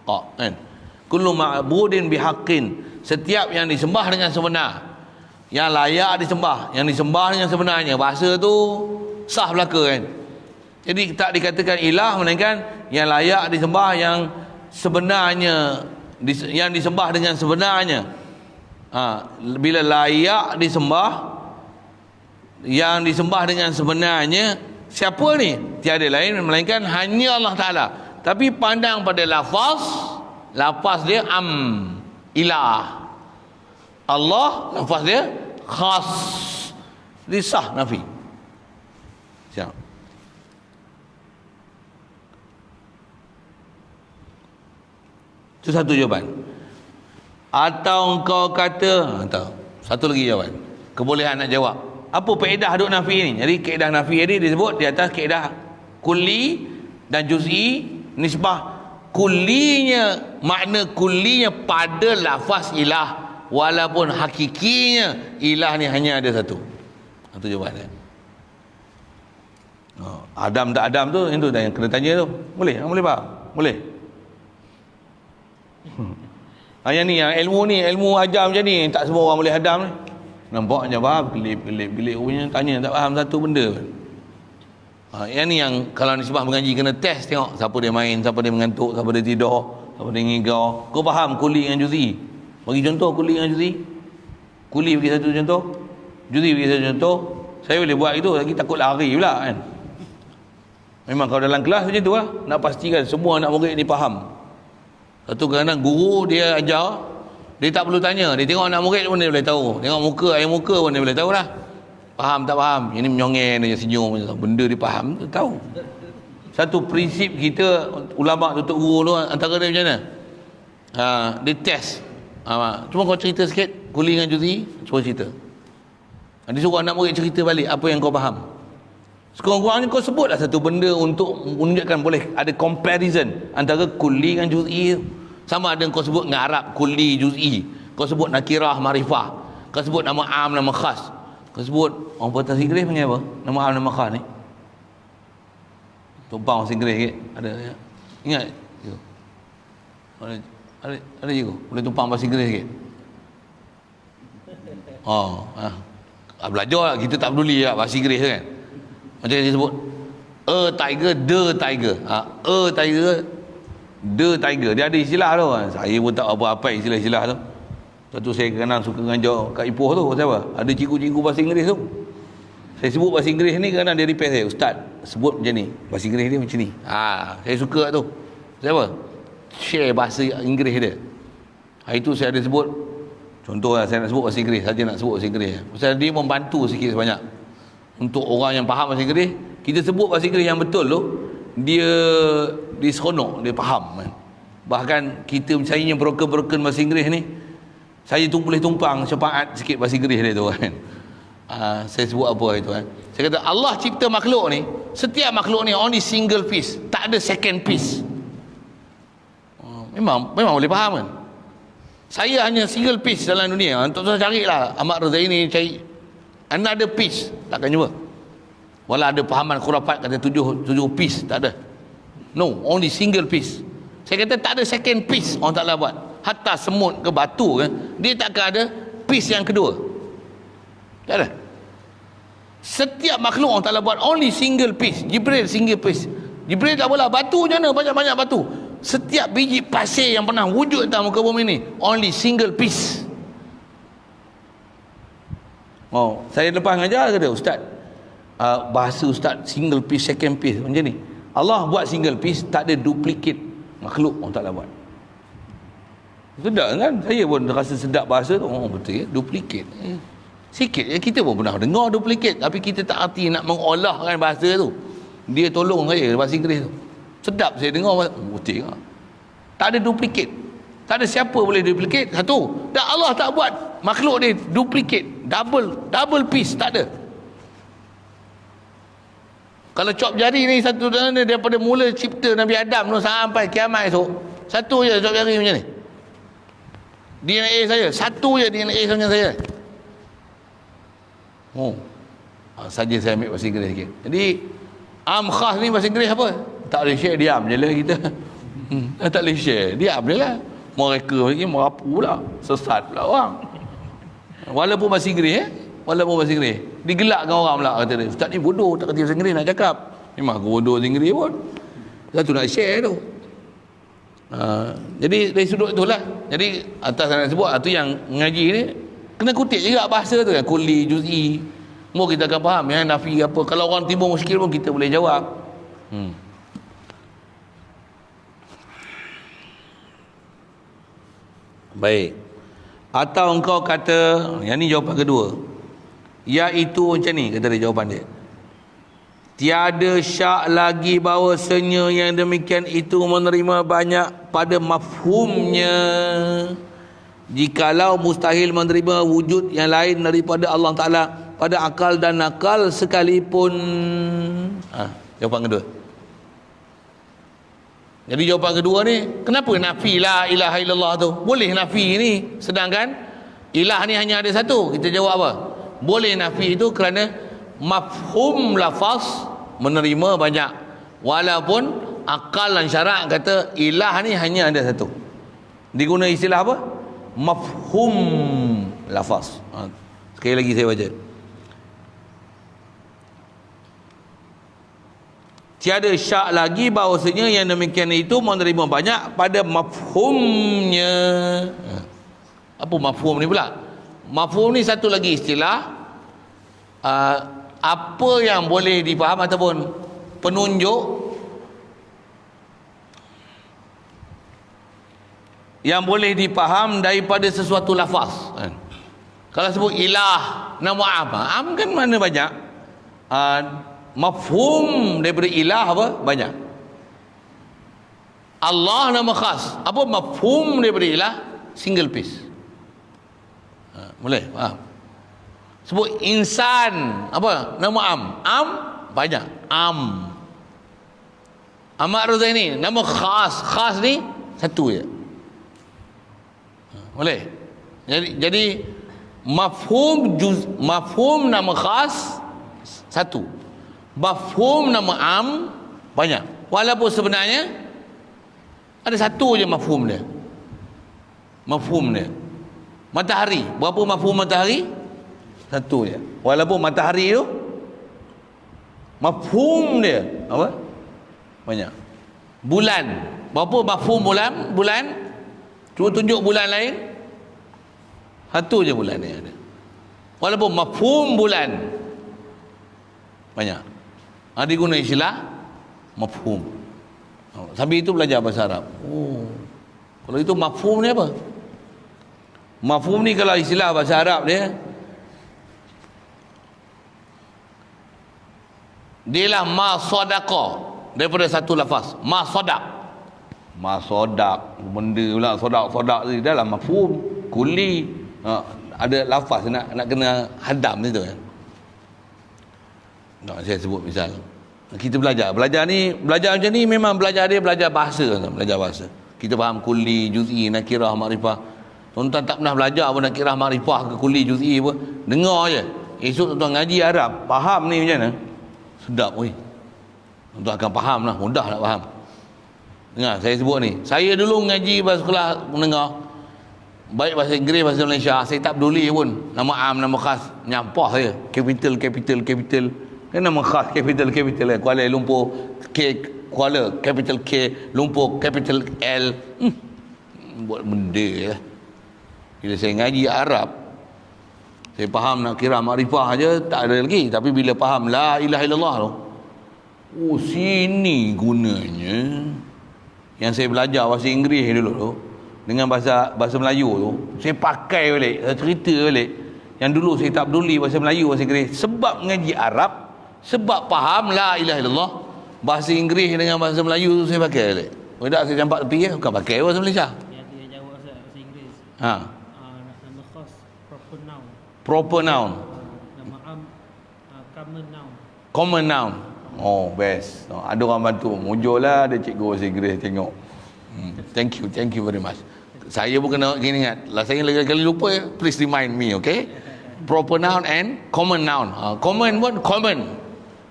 kan? Kullu ma'budin bihaqqin, setiap yang disembah dengan sebenar, yang layak disembah, yang disembah dengan sebenarnya. Bahasa tu sah belaka, kan? Jadi tak dikatakan ilah, melainkan yang layak disembah, yang sebenarnya, yang disembah dengan sebenarnya. Bila layak disembah, yang disembah dengan sebenarnya, siapa ni? Tiada lain melainkan hanya Allah Ta'ala. Tapi pandang pada lafaz dia ilah. Allah lafaz dia khas, disah nafi. Siap. Itu satu jawapan. Atau engkau kata, satu lagi jawapan, kebolehan nak jawab. Apa faedah duk nafi ni? Jadi kaedah nafi ni disebut di atas kaedah kulli dan juz'i, nisbah kullinya, makna kullinya pada lafaz ilah, walaupun hakikinya ilah ni hanya ada satu. Itu jawapan dia. Adam tak Adam tu, itu yang kena tanya tu. Boleh? Boleh pak? Boleh? Yang ni, yang ilmu ni, ilmu ajar macam ni, tak semua orang boleh hadam ni. Nampak macam faham, gelip punya, tanya tak faham satu benda. Yang ni yang kalau nisbah mengaji kena test, tengok siapa dia main, siapa dia mengantuk, siapa dia tidur, siapa dia ngigau. Kau faham kuli dengan juz'i? Bagi contoh kuli dengan juz'i. Kuli bagi satu contoh, juz'i bagi satu contoh. Saya boleh buat itu, lagi takut lari pula, kan? Memang kalau dalam kelas macam tu lah, nak pastikan semua anak murid ni faham. Satu kadang guru dia ajar, dia tak perlu tanya, dia tengok anak murid pun dia boleh tahu, tengok muka, air muka pun dia boleh tahu lah. Faham tak faham, yang ni menyongeng dia senyum, benda dia faham, dia tahu. Satu prinsip kita ulama tutup guru tu antara dia macam mana, dia test. Cuma kau cerita sikit kuli dengan juz'i, cuba cerita. Dia suruh anak murid cerita balik apa yang kau faham. Sekurang-kurangnya kau sebutlah satu benda untuk menunjukkan boleh ada comparison antara kuli dengan juz'i. Sama ada kau sebut dengan Arab kuli juz'i, kau sebut nakirah marifah, kau sebut nama am nama khas, kau sebut orang bahasa Inggeris panggil apa nama am nama khas ni, tumpang bahasa Inggeris sikit ada ya? Ingat ada je boleh tumpang bahasa Inggeris sikit. Belajar lah, kita tak peduli lah bahasa Inggeris kan. Macam dia sebut a tiger, the tiger, tiger, the tiger. Dia ada istilah tu. Saya pun tak apa-apa istilah-istilah tu. Satu saya kadang suka ngajar kat Ipoh tu, siapa? Ada cikgu-cikgu bahasa Inggeris tu. Saya sebut bahasa Inggeris ni kadang dia repair saya, ustaz sebut macam ni, bahasa Inggeris dia macam ni. Saya suka tu. Siapa? Share bahasa Inggeris dia. Itu saya ada sebut. Contohlah saya nak sebut bahasa Inggeris, saja nak sebut bahasa Inggeris. Pasal dia membantu sikit sebanyak. Untuk orang yang faham bahasa Inggeris, kita sebut bahasa Inggeris yang betul tu, dia seronok, dia faham kan. Bahkan kita mencarinya broken bahasa Inggeris ni, saya tu boleh tumpang syafaat sikit bahasa Inggeris dia tu kan. Saya sebut apa itu kan. Saya kata Allah cipta makhluk ni, setiap makhluk ni only single piece, tak ada second piece. Memang boleh faham kan. Saya hanya single piece dalam dunia. Untuk saya carilah Ahmad Razaini cari another piece, takkan jumpa. Walau ada pahaman khurafat kata tujuh piece, tak ada. No, only single piece. Saya kata tak ada second piece orang Ta'ala buat. Hatta semut ke batu kan, dia takkan ada piece yang kedua. Tak ada. Setiap makhluk orang Ta'ala buat only single piece. Jibril single piece. Jibril tak boleh batu macam mana, banyak-banyak batu. Setiap biji pasir yang pernah wujud dalam muka bumi ni only single piece. Saya lepas ngajar kata, Ustaz, bahasa Ustaz single piece, second piece macam ni. Allah buat single piece, tak ada duplicate makhluk orang Ta'ala buat. Sedap kan? Saya pun rasa sedap bahasa tu. Betul ya, duplicate. Sikit ya, kita pun pernah dengar duplicate, tapi kita tak arti nak mengolahkan bahasa tu. Dia tolong saya bahasa Inggeris tu. Sedap saya dengar. Betul lah. Tak ada duplicate. Tak ada siapa boleh duplicate. Satu. Dan Allah tak buat makhluk dia duplicate. Double piece. Tak ada. Kalau cop jari ni satu daripada mula cipta Nabi Adam tu sampai kiamat esok, satu je cop jari macam ni. DNA saya. Satu je DNA macam saya. Saja saya ambil bahasa Inggeris sikit. Jadi am khas ni bahasa Inggeris apa? Tak boleh share, diam je lah kita. Tak boleh share, diam je lah. Mereka lagi merapu pula, sesat pula orang. Walaupun bahasa Inggeris walaupun bahasa Inggeris, digelakkan orang pula kata dia, Ustaz ni bodoh tak kerti bahasa Inggeris nak cakap. Memang aku bodoh bahasa Inggeris pun. Satu nak share tu. Jadi dari sudut itulah. Jadi atas saya nak sebut, itu yang ngaji ni kena kutip juga bahasa tu kan, kulli, juz'i. Mau kita akan faham ya, nafi apa. Kalau orang timbul muskil pun kita boleh jawab. Baik. Atau engkau kata, yang ni jawapan kedua, iaitu macam ni kata dia jawapan dia, tiada syak lagi bahawasanya yang demikian itu menerima banyak pada mafhumnya, jikalau mustahil menerima wujud yang lain daripada Allah Ta'ala pada akal dan nakal sekalipun. Jawapan kedua. Jadi jawapan kedua ni, kenapa nafi la ilaha illallah tu? Boleh nafi ni, sedangkan ilah ni hanya ada satu. Kita jawab apa? Boleh nafi itu kerana mafhum lafaz menerima banyak, walaupun akal dan syarak kata ilah ni hanya ada satu. Diguna istilah apa? Mafhum lafaz. Sekali lagi saya baca. Tiada syak lagi bahawasanya yang demikian itu menerima banyak pada mafhumnya. Apa mafhum ni pula? Mafhum ni satu lagi istilah, apa yang boleh dipaham ataupun penunjuk yang boleh dipaham daripada sesuatu lafaz. Kalau sebut ilah, nama am kan mana banyak, mafhum daripada ilah apa? Banyak. Allah nama khas, apa mafhum daripada ilah? Single piece. Boleh faham? Sebut insan, apa? Nama am banyak. Ahmad Razaini, nama khas ni satu je. Boleh? Jadi mafhum nama khas satu. Mafhum nama am banyak. Walaupun sebenarnya ada satu je mafhum dia. Matahari, berapa mafhum matahari? Satu je. Walaupun matahari tu mafhum dia apa? Banyak. Bulan, berapa mafhum bulan? Cuba tunjuk bulan lain. Satu je bulan ni ada. Walaupun mafhum bulan banyak. Ada guna istilah mafhum. Sambil itu belajar bahasa Arab. Kalau itu mafhum ni apa? Mafhum ni kalau istilah bahasa Arab dia lah ma sadaqa, daripada satu lafaz. Ma sadaq benda pula, sodak tu dalam mafhum kulli. Ada lafaz nak kena hadam situ kan. Saya sebut misal, kita belajar macam ni, memang belajar bahasa. Kita faham kulli, juz'i, nakirah, makrifah. Tuan-tuan tak pernah belajar pun nakirah, makrifah ke kulli, juz'i pun, dengar je. Esok tuan-tuan ngaji Arab, faham ni macam mana? Sedap weh. Tuan-tuan akan faham lah, mudah nak faham. Dengar saya sebut ni, saya dulu ngaji bahasa sekolah menengah, baik bahasa Inggeris, bahasa Malaysia, saya tak peduli pun nama am, nama khas, nyampah saya. Capital kan nama khas, capital Kuala Lumpur K, Kuala capital K, Lumpur capital L. Buat benda lah. Bila saya ngaji Arab, Saya faham nak kira makrifah aja tak ada lagi, tapi bila faham la ilaha illallah tu, oh sini gunanya. Yang saya belajar bahasa Inggeris dulu tu dengan bahasa Melayu tu, saya pakai balik, saya cerita balik. Yang dulu saya tak peduli bahasa Melayu, bahasa Inggeris, sebab mengaji Arab, sebab faham la ilaha illallah, bahasa Inggeris dengan bahasa Melayu tu saya pakai balik. Tidak saya campak tepi ya, bukan pakai bahasa Malaysia. Dia jawab bahasa Inggeris. Ha. Nama khas proper noun. Proper noun. Nama am common noun. Common noun. Oh, best. Ada orang bantu. Mujurlah ada cikgu bahasa Inggeris tengok. Thank you very much. Saya pun kena ingat. Lah saya lagi-lagi lupa, please remind me, okay? Proper noun and common noun. Common pun common.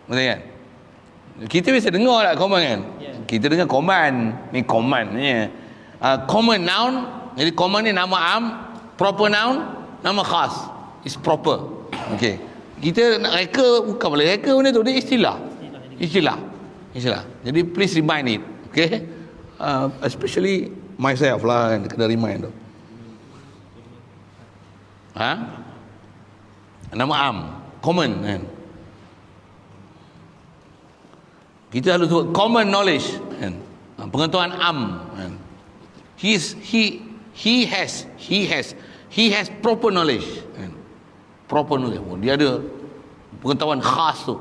Betul kan? Kita biasa dengar tak common kan? Yeah. Kita dengar command. Ni command ni. Common noun, jadi common ni nama am, proper noun nama khas. Is proper. Okay. Kita nak reka, bukan boleh reka benda tu, dia istilah. Istilah. Jadi please remind it. Okay? Especially myself lah kan, kena remind tu. Nama am, common kan. Kita harus sebut common knowledge kan. Pengetahuan am kan. He has proper knowledge kan. Proper knowledge. Dia ada pengetahuan khas tu.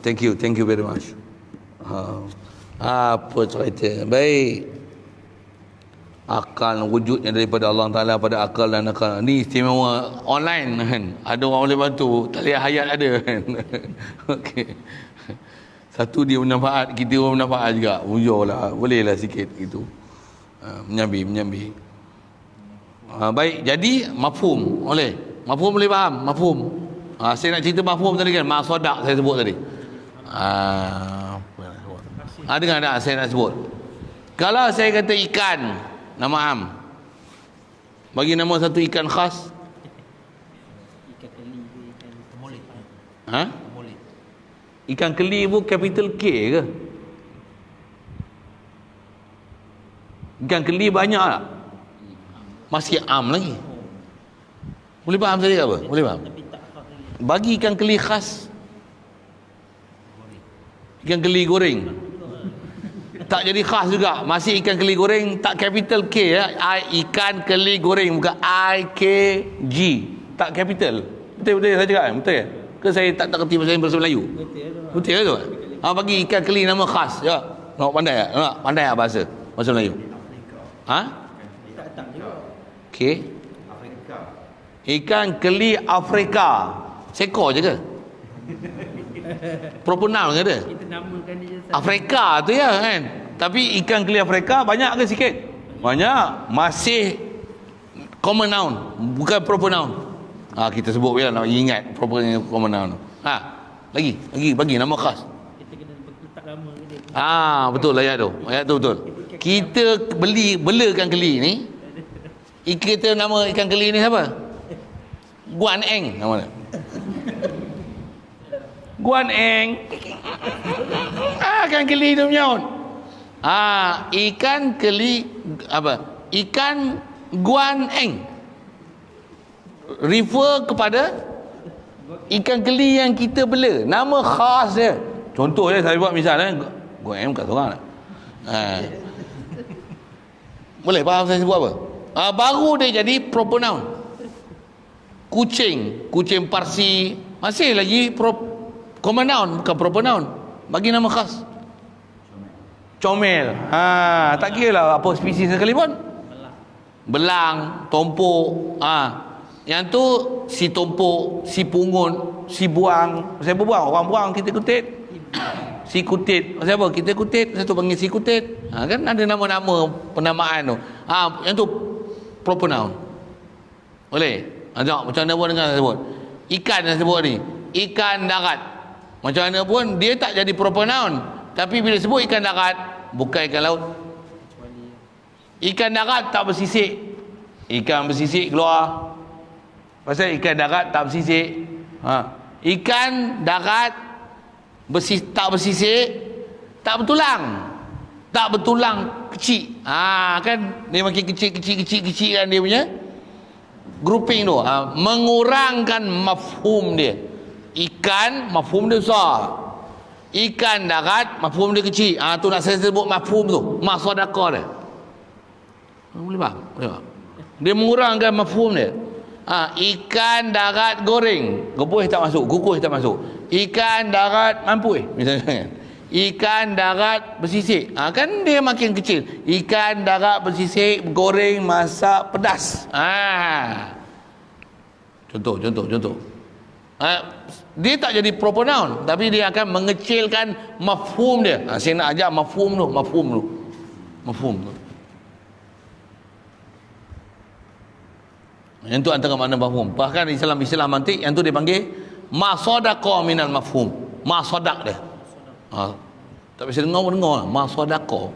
Thank you very much. Apa cerita? Baik. Akal wujudnya daripada Allah Ta'ala pada akal dan akal. Ni istimewa online kan. Ada orang boleh bantu. Taliah hayat ada kan. Okey. Satu dia bermanfaat, kita pun bermanfaat juga. Wujudlah. Bolehlah sikit gitu. Menyambi. Baik, jadi mafhum boleh faham mafhum. Saya nak cerita mafhum tadi kan, maqsadak saya sebut tadi. Dengar tak saya nak sebut. Kalau saya kata ikan, nama am, bagi nama satu ikan khas. Ikan keli, ikan kemolit. Kemolit. Ikan keli pun capital K ke? Ikan keli banyak tak? Masih am lagi. Boleh faham saya apa? Boleh faham? Tapi tak khas lagi. Bagi ikan keli khas, ikan keli goreng tak jadi khas juga. Masih ikan keli goreng, tak capital K ya. Ikan keli goreng, bukan IKG, tak capital. Betul saya cakap kan? Betul kan? Ke saya tak kerti bahasa Melayu? Betul tu. Bagi ikan keli nama khas ya. Nak pandai tak? Nak pandai tak bahasa Melayu? Tak juga. Okey. Ikan keli Afrika. Seekor je ke? Proper noun ke ada? Kita namakan dia Afrika tu ya kan. Tapi ikan keli Afrika banyak ke sikit? Banyak. Masih common noun, bukan proper noun. Kita sebut ya, nak ingat proper common noun. Lagi bagi nama khas. Kita kena letak nama ke dia. Betul ayat tu. Ayat tu betul. Kita belakan keli ni. Kita nama ikan keli ni siapa? Guan Eng nama dia. Guan Eng. Ikan keli tu menyaut. Ikan keli apa? Ikan Guan Eng. Refer kepada ikan keli yang kita bela. Nama khas dia. Contoh saya buat misal Guan Eng bukan seorang. Boleh faham saya sebut apa? Baru dia jadi proper noun. Kucing Parsi masih lagi common noun, bukan proper noun. Bagi nama khas. Comel. Tak kira lah apa spesies sekalipun. Belang, tompok. Yang tu si tompok, si pungut, si buang. Siapa buang? Orang buang kita kutit. Si kutit. Siapa? Kita kutit. Satu panggil si kutit. Kan ada nama-nama penamaan tu. Yang tu proper noun. Boleh? Tengok macam mana pun dengar saya sebut. Ikan saya sebut ni. Ikan darat. Macam mana pun dia tak jadi proper noun. Tapi bila sebut ikan darat, bukan ikan laut. Ikan darat tak bersisik. Ikan bersisik keluar. Pasal ikan darat tak bersisik. Ikan darat tak bersisik, tak bertulang. Tak bertulang kecil. Kan dia makin kecil kan dia punya grouping tu. Mengurangkan mafhum dia. Ikan mafhum dia besar. Ikan darat mafhum dia kecil. Tu nak saya sebut mafhum tu. Masodaqah dia. Boleh faham? Dia mengurangkan mafhum dia. Ikan darat goreng, gepuh tak masuk, kukuh tak masuk. Ikan darat mampu misalnya. Ikan darat bersisik, kan dia makin kecil. Ikan darat bersisik, goreng, masak, pedas. Contoh. Dia tak jadi proper noun, tapi dia akan mengecilkan mafhum dia. Saya nak ajar mafhum tu. Yang tu antara makna mafhum. Bahkan Islam mantik yang tu dia panggil masadaqa minal mafhum. Masadak dia. Tak bisa dengar masadaqa.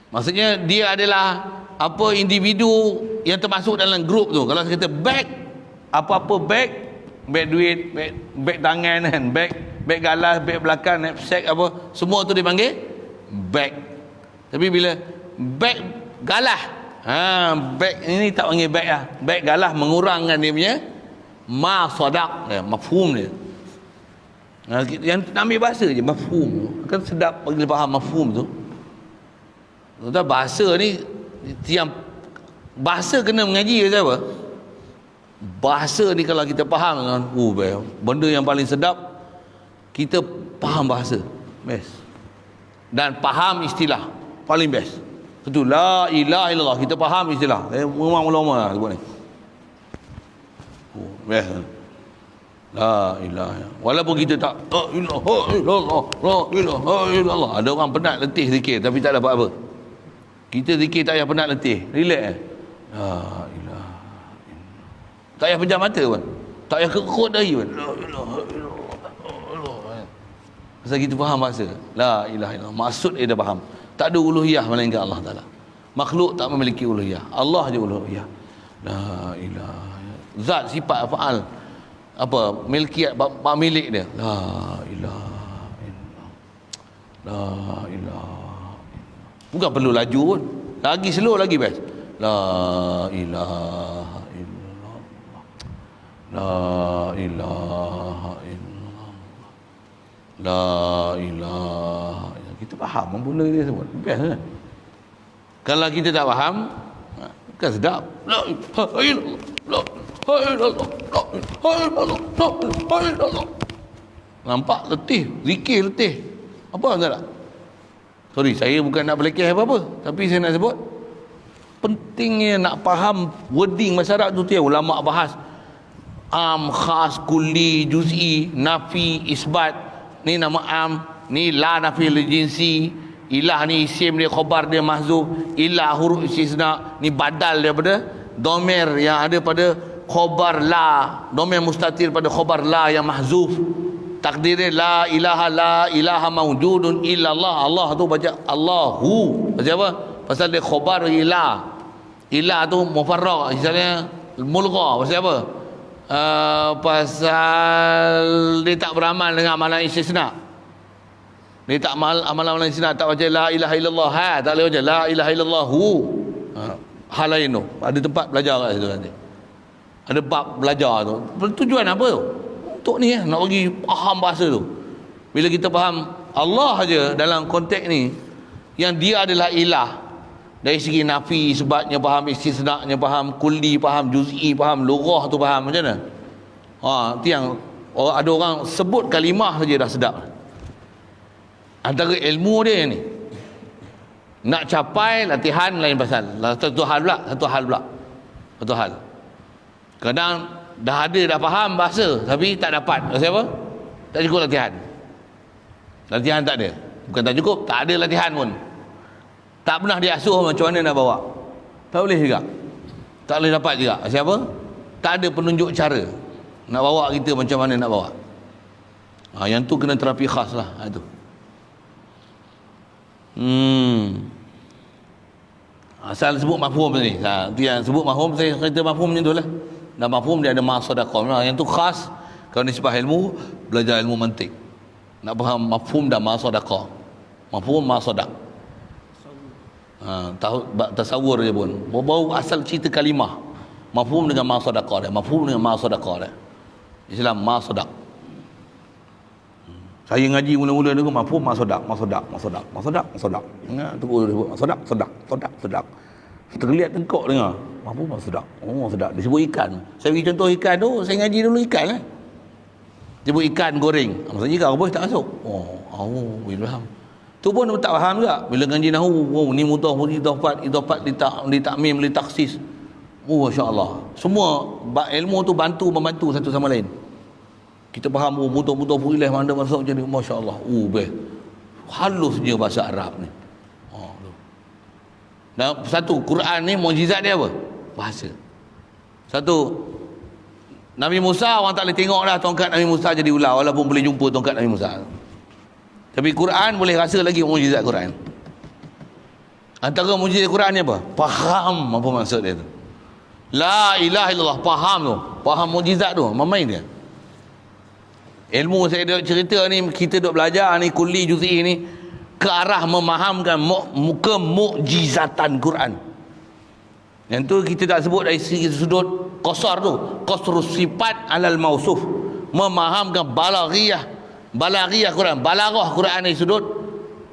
Maksudnya dia adalah apa individu yang termasuk dalam grup tu. Kalau kita bag, apa-apa bag duit, bag tangan kan, bag galas, bag belakang, knapsack apa, semua tu dipanggil bag. Tapi bila bag galah, bag ini tak panggil bag lah. Bag galah mengurangkan dia punya masadaq, mafhum dia. Yang ambil bahasa je mafhum tu. Kan sedap bagi faham mafhum tu. Tuan bahasa ni yang bahasa kena mengaji ke siapa? Bahasa ni kalau kita faham kan, benda yang paling sedap kita faham bahasa. Best. Dan faham istilah paling best. Betul, la ilaha illallah, kita faham istilah. Memang ulama lah sebut ni. Best. La ilaha. Walaupun kita tak la ilaha illallah, la ilaha illallah. Ada orang penat letih zikir tapi tak dapat apa. Kita zikir tak payah penat letih, relax. La ilaha. Tak payah pejam mata pun. Tak payah kekut dahi pun. La ilaha illallah. Pasal kita faham bahasa. La ilaha illallah. Maksud dia dah faham. Tak ada uluhiyah melainkan Allah Ta'ala. Makhluk tak memiliki uluhiyah. Allah je uluhiyah. La ilaha. Zat, sifat, faal. Apa? Milkiat, milik dia. La ilaha illallah. La ilaha. Bukan perlu laju pun. Lagi slow lagi best. La ilaha illallah. La ilaha illallah. La ilaha. Kita faham apa benda dia sebut. Best kan? Kalau kita tak faham, kan sedap. La ilaha illallah. La ilaha illallah. La ilaha illallah. Nampak letih, zikir letih. Apa tak? Sorry, saya bukan nak berlekeh apa-apa, tapi saya nak sebut pentingnya nak faham wording masyarakat tu yang ulama bahas. Am, khas, kulli, juz'i, nafi, isbat. Ni nama am, ni la nafi li jinsi. Ilah ni isim dia, khabar dia mahzuf. Ilah huruf istisna, ni badal daripada domir yang ada pada khabar la, domir mustatir pada khabar la yang mahzuf. Takdirnya la ilaha mawjudun illallah. Allah tu baca Allahu. Pasal apa? Pasal dia khabar ilah. Ilah tu mufarraq, misalnya mulgha. Pasal apa? Pasal dia tak beramal dengan amalan istisna. Dia tak amalan istisna, tak baca la ilaha illallah. Tak boleh baca la ilaha illallahu. Hal lain tu. Ada tempat belajar kat situ nanti. Ada bab belajar tu. Tujuan apa tu? Untuk ni nak bagi faham bahasa tu. Bila kita faham Allah aja dalam konteks ni, yang dia adalah ilah, dari segi nafi sebabnya faham, istisna'nya faham, kulli faham, juz'i faham, lughah tu faham, macam mana? Itu yang ada orang sebut kalimah saja dah sedap. Antara ilmu dia ni, nak capai latihan lain pasal. Satu hal pula. Kadang dah faham bahasa tapi tak dapat. Pasal apa? Tak cukup latihan. Latihan tak ada. Bukan tak cukup, tak ada latihan pun. Tak pernah diasuh macam mana nak bawa. Tak boleh juga. Tak boleh dapat juga. Pasal apa? Tak ada penunjuk cara nak bawa kita macam mana nak bawa. Yang tu kena terapi khas lah. Itu. Asal sebut mafhum ni. Itu yang sebut mafhum, saya kata mafhum macam tu lah. Dan mafhum dia ada masadaqah. Yang tu khas kalau nisbah ilmu, belajar ilmu mantik. Nak faham mafhum dan masadaqah. Mafhum ma sadaq. Tasawur je pun. Baru asal cerita kalimah. Mafhum dengan ma sadaqah dia. Mafhum dengan ma sadaqah dia. Islam ma sadaq. Saya ngaji mula-mula dulu mafhum ma sadaq, ma sadaq, ma sadaq, ma sadaq, ma sadaq. Ingat terus sebut ma sadaq, sadaq, sadaq, sadaq. Terlihat tengkok dengar. Mafhum ma sadaq. Oh, sadaq. Disebut ikan. Saya bagi contoh ikan tu, saya ngaji dulu ikan kan. Disebut ikan goreng. Maksudnya ikan apa tak masuk. Bila faham. Tu pun tak faham juga. Bila ngaji nahwu, ni mudhaf, idafat, ditakmim, ditaksis. Masya-Allah. Semua ilmu tu membantu satu sama lain. Kita faham mudhaf ilaih mana masuk jadi masya-Allah. Halusnya bahasa Arab ni. Dan satu Quran ni mukjizat dia apa? Bahasa. Satu Nabi Musa orang tak boleh tengok dah tongkat Nabi Musa jadi ular walaupun boleh jumpa tongkat Nabi Musa. Tapi Quran boleh rasa lagi mukjizat Quran. Antara mukjizat Quran ni apa? Faham apa maksud dia tu. La ilaha illallah, faham tu. Faham mukjizat tu, main dia. Ilmu saya duk cerita ni, kita duk belajar ni kulli juz'i ni ke arah memahamkan kemukjizatan Quran. Yang tu kita tak sebut dari sudut qasar tu, qasrus sifat alal mausuf, memahamkan balaghiyah Quran, balaghah Quran ni sudut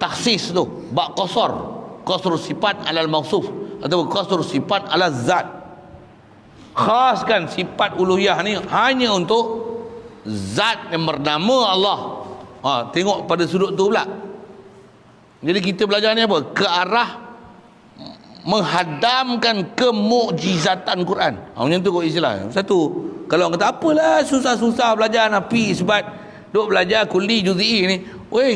takhsis tu, bab qasrus sifat alal mausuf atau qasrus sifat alal zat. Khaskan sifat uluhiyah ni hanya untuk zat yang bernama Allah. Tengok pada sudut tu pula. Jadi kita belajar ni apa? Ke arah menghadamkan kemukjizatan Quran. Macam tu kot istilah. Satu, kalau orang kata apalah susah-susah belajar nafi sebab duk belajar kulli juz'i ni.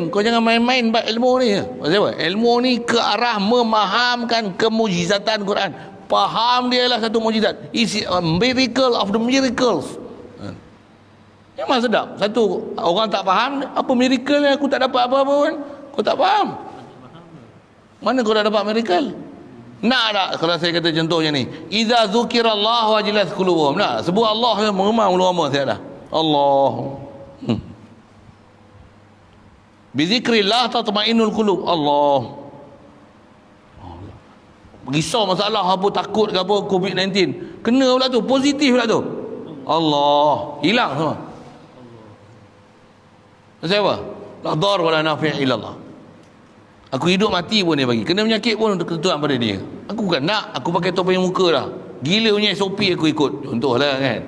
Kau jangan main-main bab ilmu ni. Maksud apa? Ilmu ni ke arah memahamkan kemukjizatan Quran. Faham dia lah satu mukjizat. Is a miracle of the miracles. Memang sedap. Satu, orang tak faham apa miracle ni, aku tak dapat apa-apa pun. Kau tak faham. Mana kau dah dapat miracle? Nak tak kalau saya kata contohnya ni, idza zukirallahu wajilat qulubuhum. Nak sebut Allah yang mengemang ulama saya dah. Allah. Bi zikrillah tatma'innul qulub. Allah. Risau masalah apa, takut ke apa, COVID-19. Kena pula tu, positif pula tu. Allah. Hilang semua. Sebab apa? La dar wala nafi' illallah. Aku hidup mati pun dia bagi. Kena penyakit pun ketentuan pada dia. Aku bukan nak, aku pakai topeng muka dah. Gila punya SOP aku ikut. Contohlah kan.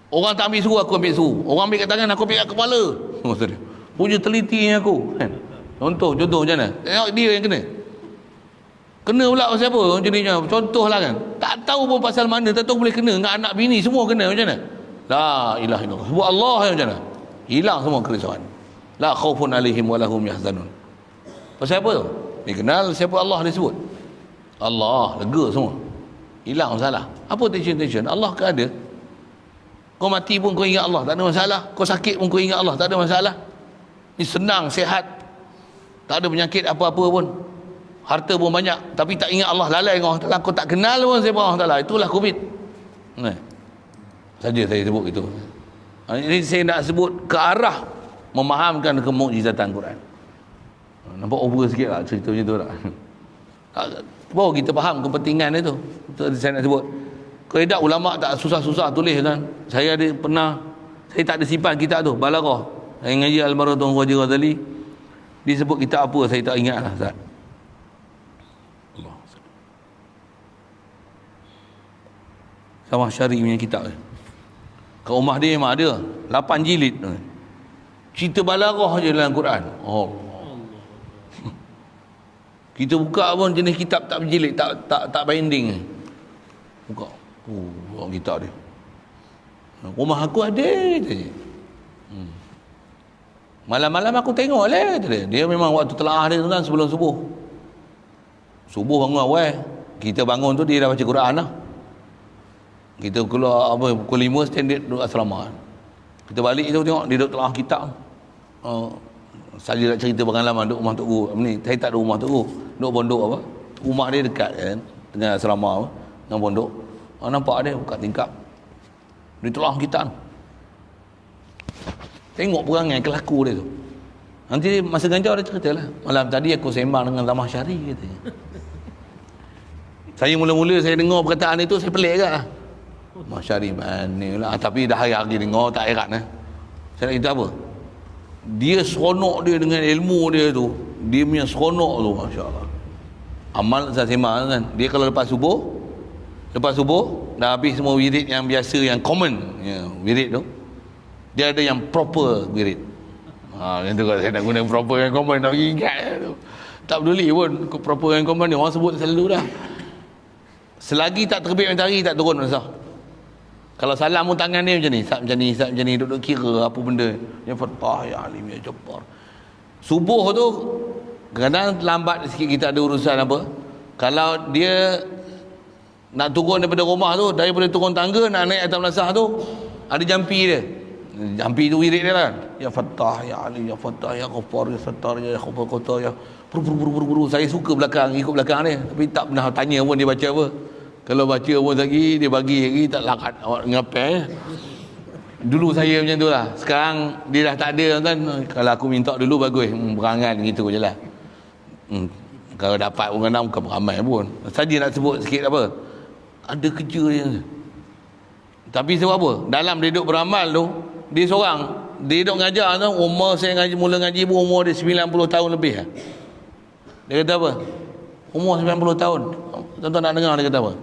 Orang tak ambil suruh, aku ambil suruh. Orang ambil kat tangan, aku ambil kat kepala. Maksud dia. Punya telitinya aku. Kan? Contoh macam mana? Tengok dia yang kena. Kena pula pasal apa? Contohlah kan. Tak tahu pun pasal mana, tak tahu boleh kena. Dengan anak bini semua kena macam mana? La ilaha illallah. Sebut Allah yang macam mana? Hilang semua kerisauan. La khaufun alaihim walahum yahzanun. Pasal apa tu? Dia kenal siapa Allah dia sebut. Allah, lega semua. Hilang masalah. Apa tension? Allah ke ada? Kau mati pun kau ingat Allah, tak ada masalah. Kau sakit pun kau ingat Allah, tak ada masalah. Ni senang, sihat. Tak ada penyakit apa-apa pun. Harta pun banyak, tapi tak ingat Allah, lalai dengan Allah Ta'ala. Kau tak kenal pun siapa Allah Ta'ala. Itulah COVID. Saja saya sebut itu. Ini saya nak sebut ke arah memahamkan kemukjizatan Quran. Nampak over sikit lah cerita macam tu tak? Baru kita faham kepentingan dia tu. Itu saya nak sebut. Kalau tidak ulama' tak susah-susah tulis kan. Saya ada pernah, saya tak ada simpan kitab tu, Balaghah. Saya ngaji Al-Marah Tuan Khawaji Ghazali. Dia sebut kitab apa saya tak ingat lah Ustaz. Sama Syari punya kitab ni. Kat rumah dia memang ada 8 jilid. Cerita balaghah je dalam Quran. Kita buka pun jenis kitab tak berjilid, tak binding. Buka. Kitab dia. Rumah aku ada je. Malam-malam aku tengok lah dia. Dia memang waktu telaah dia tu kan sebelum subuh. Subuh bangun awal. Kita bangun tu dia dah baca Quran lah. Kita keluar pukul 5 standard duduk asrama. Kita balik tu tengok dia duduk telah kitab. Saya nak cerita pengalaman duduk rumah Tok Guru. Ni saya tak ada rumah Tok Guru. Duduk pondok apa? Rumah dia dekat kan dengan asrama apa? Dengan pondok. Nampak dia buka tingkap. Dia telah kitab. Tengok perangai kelaku dia tu. Nanti masa ganjau ada cerita lah. Malam tadi aku sembang dengan Lamah Syari katanya. Saya mula-mula saya dengar perkataan itu, saya pelik agak lah. Lamah Syari mana lah. Tapi dah hari-hari dengar tak heran lah. Saya nak cerita apa? Dia seronok dia dengan ilmu dia tu. Dia punya seronok tu, Masya Allah. Amal saya sembang kan. Dia kalau lepas subuh dah habis semua wirid yang biasa, yang common ya, wirid tu, dia ada yang proper wirid. Yang tu kalau saya nak guna proper yang common, nak ingat tu. Tak peduli pun proper yang common ni, orang sebut selalu dah. Selagi tak terbit matahari tak turun rasa. Kalau salam pun tangan dia macam ni, sat macam ni, duduk kira apa benda. Ya Fattah, ya Alim, ya Jabbar. Subuh tu kadang lambat sikit, kita ada urusan apa. Kalau dia nak turun daripada rumah tu, daripada turun tangga nak naik atas belasah tu, ada jampi dia. Jampi tu wirid dia kan. Ya Fattah, ya Alim, ya Fattah, ya Ghaffar, ya Sattar, ya Khafar Qata, ya buru. Saya suka belakang, ikut belakang dia. Tapi tak pernah tanya pun dia baca apa. Kalau baca pun lagi, dia bagi lagi, tak lakat awak ngapai. Dulu saya macam tu lah. Sekarang dia dah tak ada kan. Kalau aku minta dulu bagus, berangan gitu je lah. Kalau dapat pun kadang bukan beramai pun. Saja nak sebut sikit apa, ada kerja dia. Tapi sebab apa? Dalam dia duduk beramal tu, dia seorang, dia duduk ngajar tu, umur saya mula ngaji pun umur dia 90 tahun lebih lah. Dia kata apa? Umur 90 tahun. Tuan-tuan nak dengar dia kata apa?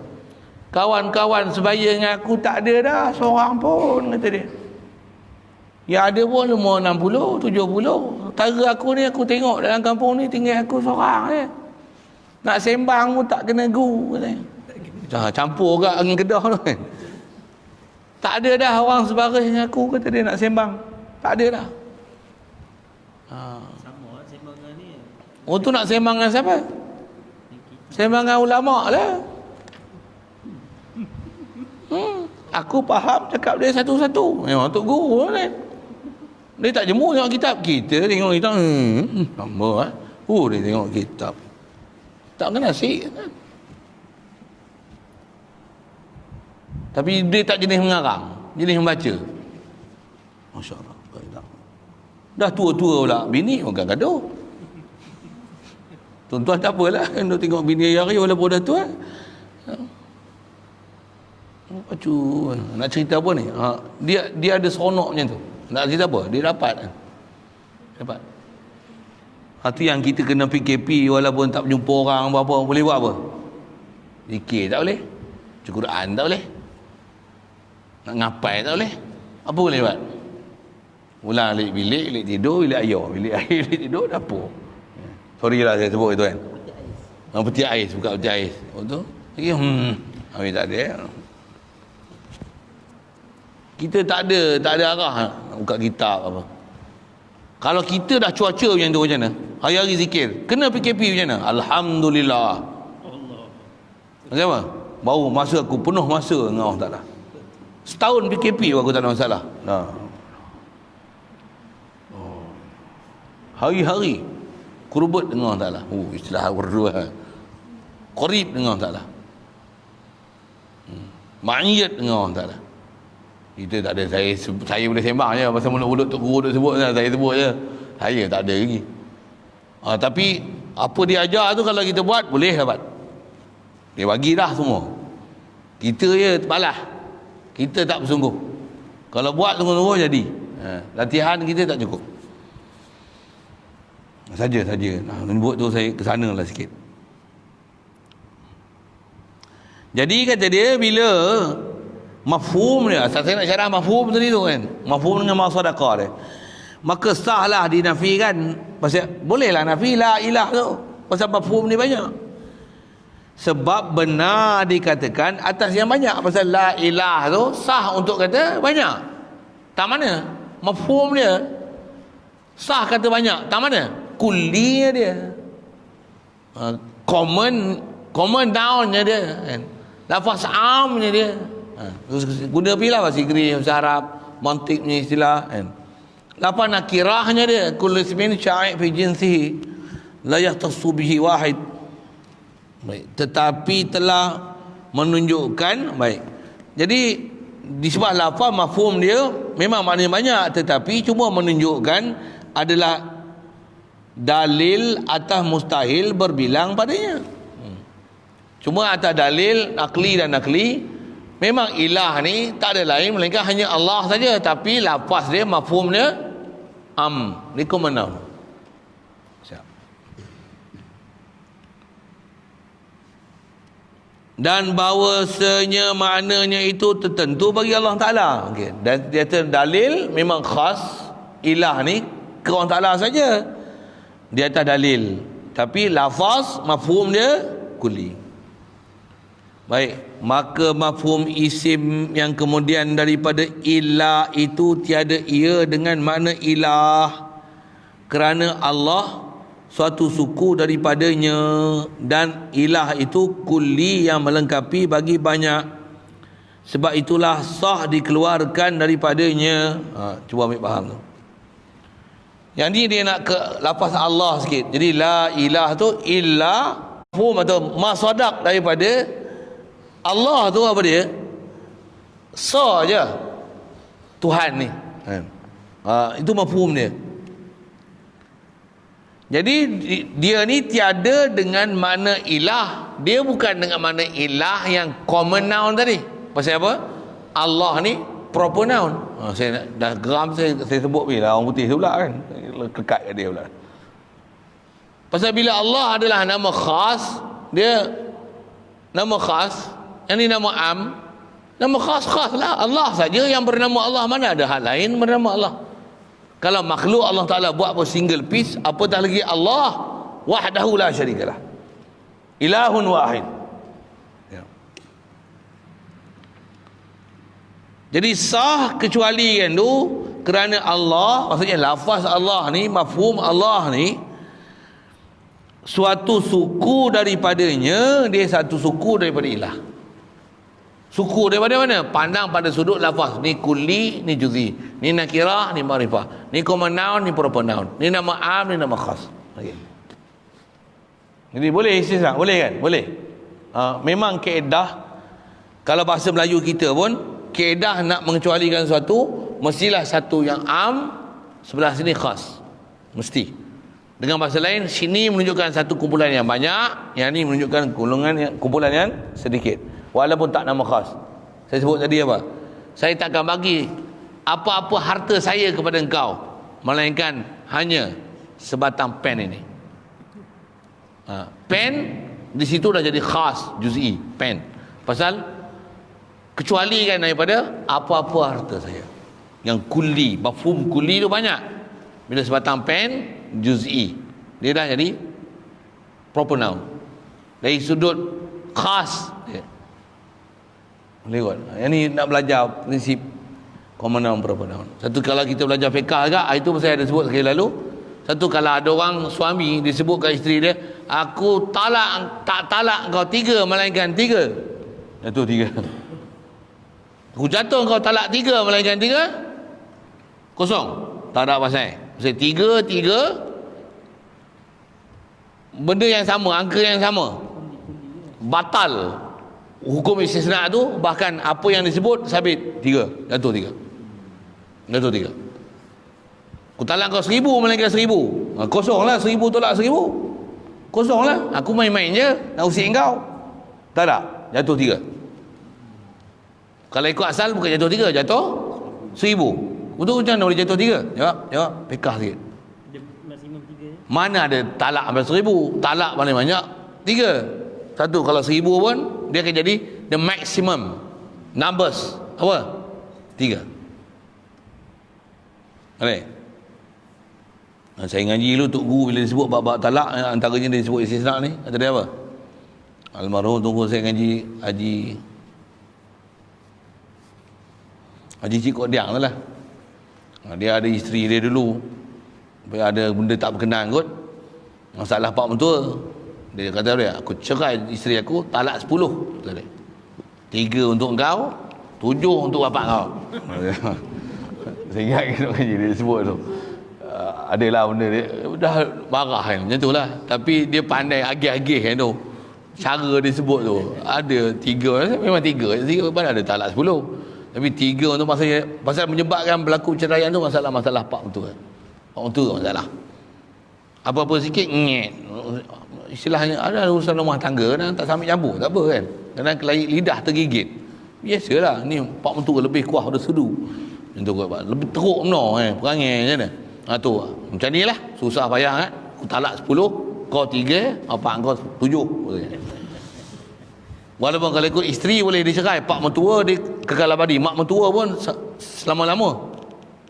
Kawan-kawan sebaya dengan aku tak ada dah seorang pun, kata dia. Ya ada pun umur 60, 70. Tara aku ni, aku tengok dalam kampung ni tinggal aku seorang je. Nak sembang pun tak kena gu, kata. Campur agak dengan Kedah tu kan. Tak ada dah orang sebaris dengan aku, kata dia, nak sembang. Tak ada dah. Sama sembang dengan ni. Oh tu nak sembang dengan siapa? Sembang dengan ulama' lah. Aku faham cakap dia satu-satu. Memang Tok Guru kan. Dia tak jemu tengok kitab. Kita tengok kitab. Lama lah. Dia tengok kitab. Tak kena asyik kan. Tapi dia tak jenis mengarang. Jenis membaca. Masya Allah. Dah tua-tua pula. Bini pun kan gaduh. Tuan-tuan tak apalah. Duk tengok bini hari walaupun dah tua. Acuh, nak cerita apa ni? Dia ada seronok macam tu. Nak cerita apa? Dia dapat. Itu yang kita kena PKP walaupun tak berjumpa orang apa-apa, boleh buat apa? Zikir tak boleh. Baca Quran tak boleh. Nak ngapai tak boleh. Apa boleh buat? Ulang alik bilik, bilik tidur, bilik ayah, bilik air, bilik tidur, dapur. Sorry lah saya sebut itu kan. Peti ais, buka peti ais. Betul? Lagi habis tak ada. Kita tak ada arah nak buka kitab apa. Kalau kita dah cuaca macam tu macam mana? Hari-hari zikir, kena PKP macam mana? Alhamdulillah. Allah. Macam apa? Baru masa aku penuh masa dengan Allah Ta'ala. Setahun PKP aku tak ada masalah. Hari-hari kurbut dengan Allah Ta'ala. Istilah berdua. Qarib dengan Allah Ta'ala. Ma'iyat dengan Allah Ta'ala. Kita tak ada, saya boleh sembang je pasal mulut-mulut Tok Guru duk sebut, saya sebut je. Saya tak ada lagi. Tapi apa dia ajar tu kalau kita buat boleh dapat. Dia bagi dah semua. Kita je terbalah. Kita tak bersungguh. Kalau buat sungguh-sungguh jadi. Latihan kita tak cukup. Saja. Buat tu saya kesana lah sikit. Jadi kata dia bila mafhum dia, saya nak syarah mafhum tadi tu kan, mafhum dengan masadaqah dia, maka sahlah dinafikan. Pasal bolehlah nafi la ilah tu, pasal mafhum ni banyak. Sebab benar dikatakan atas yang banyak. Pasal la ilah tu sah untuk kata banyak. Tak mana mafhum dia sah kata banyak, tak mana kullinya dia, common noun-nya dia kan? Lafaz amnya dia. Guna pilah bahasa Inggeris, bahasa Arab, mantik punya istilah kan. Lafaz nakirahnya dia, kullu ismin sya'i' fi jinsihi la yahtassu bihi wahid. Baik, tetapi telah menunjukkan baik. Jadi disebut lafaz mafhum dia memang maknanya banyak, tetapi cuma menunjukkan adalah dalil atas mustahil berbilang padanya. Cuma atas dalil akli dan nakli, memang ilah ni tak ada lain melainkan hanya Allah saja, tapi lafaz dia, mafhum dia ni common. Dan bahawasanya maknanya itu tertentu bagi Allah Ta'ala. Okay. Dan dia dalil memang khas ilah ni ke Allah Ta'ala saja, di atas dalil, tapi lafaz mafhum dia kulli. Baik, maka mafhum isim yang kemudian daripada ilah itu tiada ia dengan makna ilah, kerana Allah suatu suku daripadanya, dan ilah itu kulli yang melengkapi bagi banyak. Sebab itulah sah dikeluarkan daripadanya. Cuba ambil faham tu. Yang ni dia nak ke lafaz Allah sikit. Jadi la ilah tu illa mafhum atau masadak daripada Allah tu apa dia? Sah je Tuhan ni. Itu mafhum dia. Jadi dia ni tiada dengan makna ilah. Dia bukan dengan makna ilah yang common noun tadi. Pasal apa? Allah ni proper noun. Saya dah geram, saya sebut bila orang putih tu pula kan. Kekat kat dia pula. Pasal bila Allah adalah nama khas, dia nama khas, yang ni nama am, nama khas lah. Allah saja yang bernama Allah. Mana ada hal lain bernama Allah? Kalau makhluk Allah Ta'ala buat apa single piece, apatah lagi Allah wahdahu la syarikalah, ilahun wahid. Ya. Jadi sah kecuali kan tu, kerana Allah, maksudnya lafaz Allah ni, mafhum Allah ni, suatu suku daripadanya, dia satu suku daripada ilah. Suku daripada mana? Pandang pada sudut lafaz. Ni kulli, ni juzi. Ni nakirah, ni ma'rifah. Ni common noun, ni proper noun. Ni nama am, ni nama khas. Okay. Jadi boleh istisna? Boleh kan? Boleh. Memang kaedah, kalau bahasa Melayu kita pun, kaedah nak mengecualikan sesuatu, mestilah satu yang am, sebelah sini khas. Mesti. Dengan bahasa lain, sini menunjukkan satu kumpulan yang banyak, yang ni menunjukkan kumpulan yang sedikit. Walaupun tak nama khas. Saya sebut tadi apa? Saya takkan bagi apa-apa harta saya kepada engkau, melainkan hanya sebatang pen ini. Pen di situ dah jadi khas, juz'i, pen. Pasal kecualikan daripada apa-apa harta saya. Yang kulli, mafhum kulli tu banyak. Bila sebatang pen, juz'i, dia dah jadi proper noun. Dari sudut khas dia. Boleh kot. Yang ni nak belajar prinsip common noun, proper noun. Satu kalau kita belajar fiqah agak, itu saya ada sebut sekali lalu. Satu kalau ada orang suami disebut kat isteri dia, aku tak talak kau 3 melainkan 3. Jatuh 3. Aku jatuh kau talak 3 melainkan 3. Kosong. Tak ada pasal. Pasal 3 benda yang sama, angka yang sama. Batal. Hukum istisna tu, bahkan apa yang disebut sabit 3, jatuh 3. Jatuh 3. Aku talak kau 1000 melainkan 1000. Kosong lah, 1000 tolak 1000. Kosong lah. Aku main-main je nak usik kau. Tak ada, jatuh 3. Kalau ikut asal bukan jatuh 3, jatuh 1000. Betul macam mana boleh jatuh 3? Jawab, pekah sikit. Maksimum 3. Mana ada talak sampai 1000? Talak paling banyak 3. Satu kalau 1000 pun dia akan jadi the maximum numbers apa? 3. Boleh? Saya ngaji dulu Tok Guru bila disebut bab-bab talak, antaranya dia sebut istisna ni, kata dia apa? Almarhum tunggu saya ngaji Haji Cik Kok Diang tu lah. Dia ada isteri dia dulu, ada benda tak berkenan kot, masalah pak mentua. Dia kata dia, aku cerai isteri aku, talak 10, kata dia. 3 untuk engkau, 7 untuk bapak kau. Saya ingat dia sebut tu. Adalah benda dia dah marah kan, macam tu lah. Tapi dia pandai agih-agih kan tu. Cara dia sebut tu, ada 3, memang 3 mana ada talak 10. Tapi 3 untuk pasal menyebabkan berlaku ceraian tu masalah pak mentua. Pak mentua masalah. Apa-apa sikit nyet. Istilahnya ada urusan rumah tangga kan, tak sambil campur, tak apa kan. Kadang lidah tergigit. Biasalah, ni pak mentua lebih kuah pada sedu. Itu lebih teruk benar perangai macam mana. Tu macam nilah, susah payah kan. Aku talak 10, kau 3, kau 7. Walaupun kalau ikut isteri boleh dicerai, pak mentua dia kekal abadi, mak mentua pun selama-lama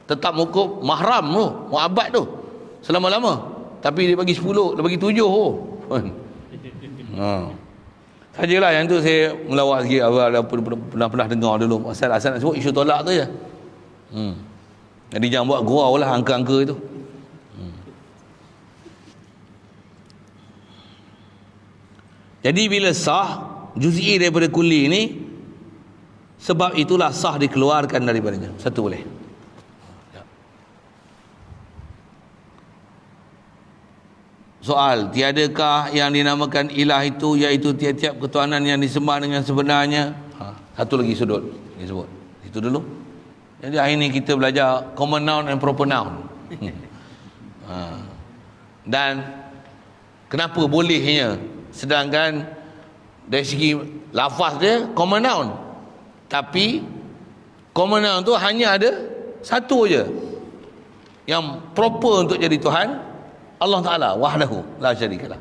tetap hukum mahram tu, muabad tu selama-lama. Tapi dia bagi 10, dia bagi 7 tu. Sajalah yang tu saya melawak sikit apa pernah dengar dulu. Asal nak sebut isu tolak tu je. Jadi jangan buat gurau lah angka-angka itu. Jadi bila sah juz'i daripada kulli ni, sebab itulah sah dikeluarkan daripadanya. Satu boleh. Soal, tiadakah yang dinamakan ilah itu, iaitu tiap-tiap ketuhanan yang disembah dengan sebenarnya? Satu lagi sudut disebut. Itu dulu. Jadi hari ni kita belajar common noun and proper noun. Dan kenapa bolehnya, sedangkan dari segi lafaz dia common noun, tapi common noun tu hanya ada satu je yang proper untuk jadi Tuhan, Allah Ta'ala wahdahu la syarikalah.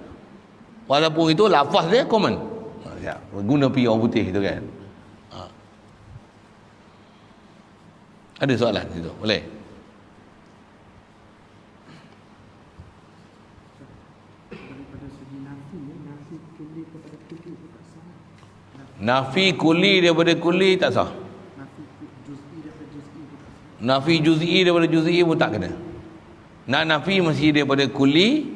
Walaupun itu lafaz dia common, guna pi orang putih tu kan. Ada soalan situ? Boleh? Nafi kulli daripada kulli tak sah. Nafi juz'i daripada juz'i pun tak kena. Nak nafi mesti daripada kulli,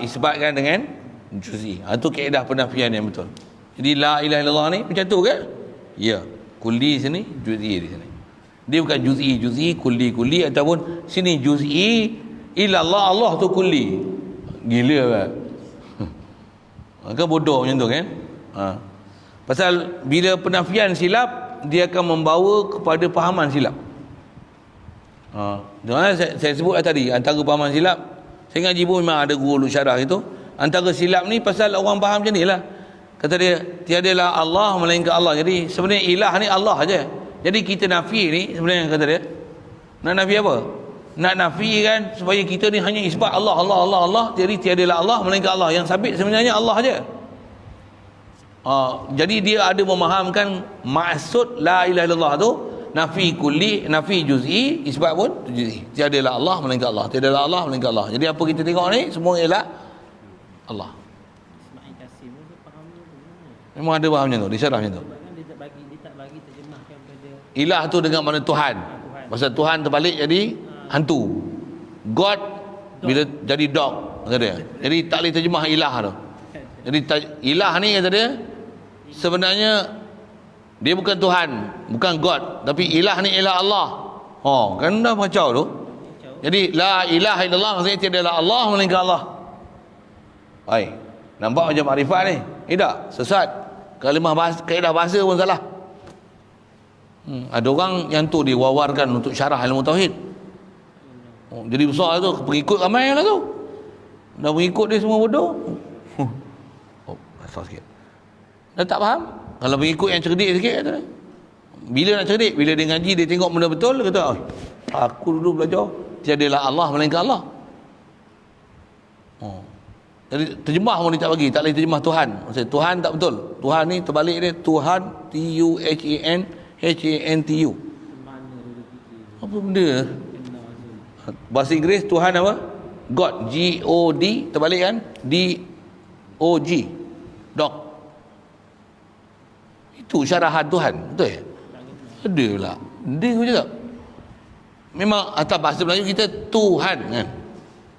isbatkan dengan juz'i. Itu kaedah penafian yang betul. Jadi la ilaha illallah ni macam tu ke? Ya. Kulli sini, juz'i di sini. Dia bukan juz'i, kulli ataupun sini juz'i illallah, Allah tu kulli. Gila kan? Kan bodoh macam tu kan? Pasal bila penafian silap, dia akan membawa kepada fahaman silap. Saya sebut tadi, antara fahaman silap, saya ngaji pun memang ada guru syarah itu. Antara silap ni pasal orang faham macam ni lah. Kata dia, tiadalah Allah melainkan Allah. Jadi sebenarnya ilah ni Allah aja. Jadi kita nafi ni sebenarnya, kata dia, nak nafi apa? Nak nafi kan supaya kita ni hanya isbat Allah. Jadi tiadalah Allah melainkan Allah. Yang sabit sebenarnya Allah aja. Jadi dia ada memahamkan maksud la ilaha illallah tu nafi kulli, nafi juz'i, isbat pun juz'i. Tiadalah Allah melainkan Allah. Tiadalah Allah melainkan Allah. Jadi apa kita tengok ni semua ialah Allah. Ismail Kasim tu fahamnya tu. Memang ada faham macam tu, disyarah macam tu. Dia tak bagi terjemahkan pada Ilah tu dengan mana Tuhan. Pasal Tuhan terbalik jadi hantu. God bila jadi dog, kata dia. Jadi tak boleh terjemah ilah tu. Jadi ilah ni, kata dia, sebenarnya dia bukan Tuhan, bukan God, tapi ilah ni ialah Allah. Kan dah kacau tu. Jadi la ilaha illallah maksudnya tiadalah Allah melainkan Allah. Nampak macam makrifat ni? Tidak, sesat. Kalimah bahasa, kaedah bahasa pun salah. Ada orang yang tu diwawarkan untuk syarah ilmu tauhid. Jadi besar tu, pengikut ramai lah tu. Dah pengikut dia semua bodoh. Besar sikit. Dah tak faham. Kalau pengikut yang cerdik sikit, kata dia. Bila nak cerdik? Bila dia ngaji, dia tengok benda betul, dia kata, aku dulu belajar tiadalah Allah melainkan Allah. Jadi terjemah pun dia tak bagi, tak boleh terjemah Tuhan. Maksudnya Tuhan tak betul. Tuhan ni terbalik dia Tuhan, Tuhan, Hantu. Apa benda? Bahasa Inggeris Tuhan apa? God, God, terbalik kan? Dog, dog. Itu syarahan Tuhan, betul ya? Ada pula. Dia pun cakap. Memang atas bahasa Melayu kita Tuhan kan?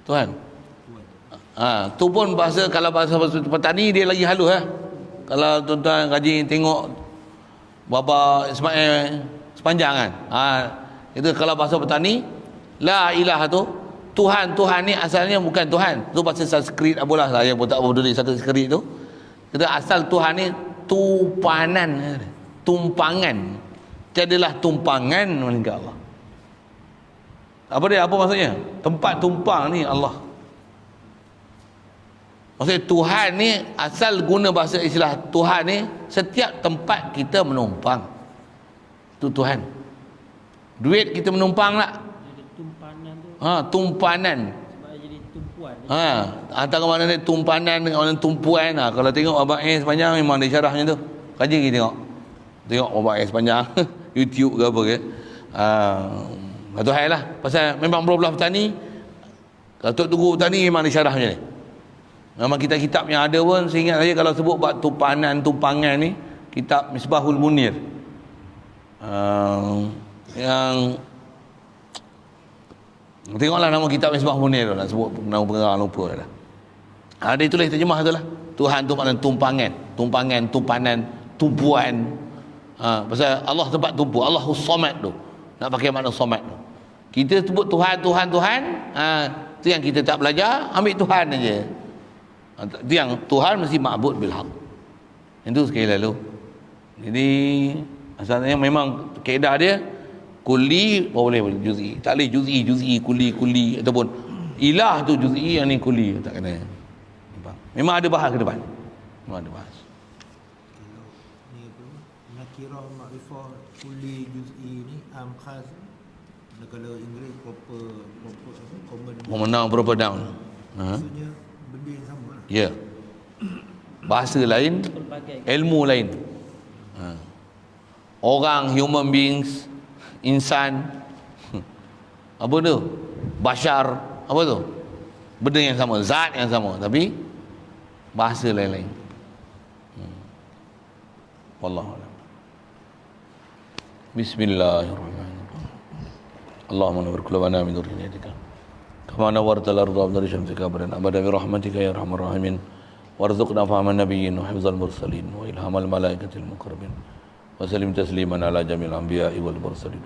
Tuhan. Tu pun bahasa, kalau bahasa petani dia lagi halus Kalau tuan-tuan kaji tengok Bapa Ismail sepanjang kan. Itu kalau bahasa petani, la ilaha tu Tuhan ni asalnya bukan Tuhan. Tu bahasa Sanskrit apalah, saya pun tak peduli Sanskrit tu. Kita asal Tuhan ni tumpanan, tumpangan. Tiadalah tumpangan melainkan Allah. Apa dia? Apa maksudnya? Tempat tumpang ni Allah. Maksudnya Tuhan ni, asal guna bahasa istilah Tuhan ni, setiap tempat kita menumpang. Itu Tuhan. Duit kita menumpang lah. Jadi tumpanan tu Tumpanan. sebab jadi tumpuan. Antara mana ni tumpanan dengan orang tumpuan. Kalau tengok Abang A sepanjang memang ada syarahnya tu. Kaji kita tengok. Tengok Abang A sepanjang YouTube ke apa ke. Satu hal lah. Pasal memang belah petani. Kalau Tok Tunggu petani memang ada syarahnya ni. Memang kitab-kitab yang ada pun, saya ingat saja kalau sebut buat tumpangan ni, kitab Misbahul Munir. Yang tengoklah nama kitab Misbahul Munir tu, nak sebut nama pengarang lupa dah. Dia tulis terjemah tu lah. Tuhan tu maknanya tumpangan, tumpanan, tumpuan. Pasal Allah tempat tumpu, Allahus Samad tu. Nak pakai makna Samad tu. Kita sebut Tuhan. Tu yang kita tak belajar, ambil Tuhan aja. Itu yang Tuhan mesti ma'bud bil haq. Itu sekali lalu. Jadi asalnya memang kaedah dia kulli boleh juz'i. Tak boleh juz'i, kulli ataupun ilah tu juz'i, yang ni kulli, tak kena. Memang ada bahas ke depan. Memang ada bahas. Ni apa? Nakirah ma'rifah kulli juz'i ni khas. Kalau Inggeris proper common. Noun proper noun. Maksudnya benda yang sama lah. Ya. Bahasa lain, Pelbagai. ilmu lain. Orang, human beings, insan, apa tu? Bashar, apa tu? Benda yang sama, zat yang sama, tapi bahasa lain-lain. Wallahu a'lam. Bismillahirrahmanirrahim. Allahumma nawwir qulubana min dhurriyyatika kama nawwartal arda bi nuri syamsika abada bi rahmatika ya arhamar rahimin warzuqna fahman nabiyyin wa hifzal mursalin wa ilhamal malaikatil muqarrabin wa sallim tasliman ala jamil anbiya'i wal mursalin.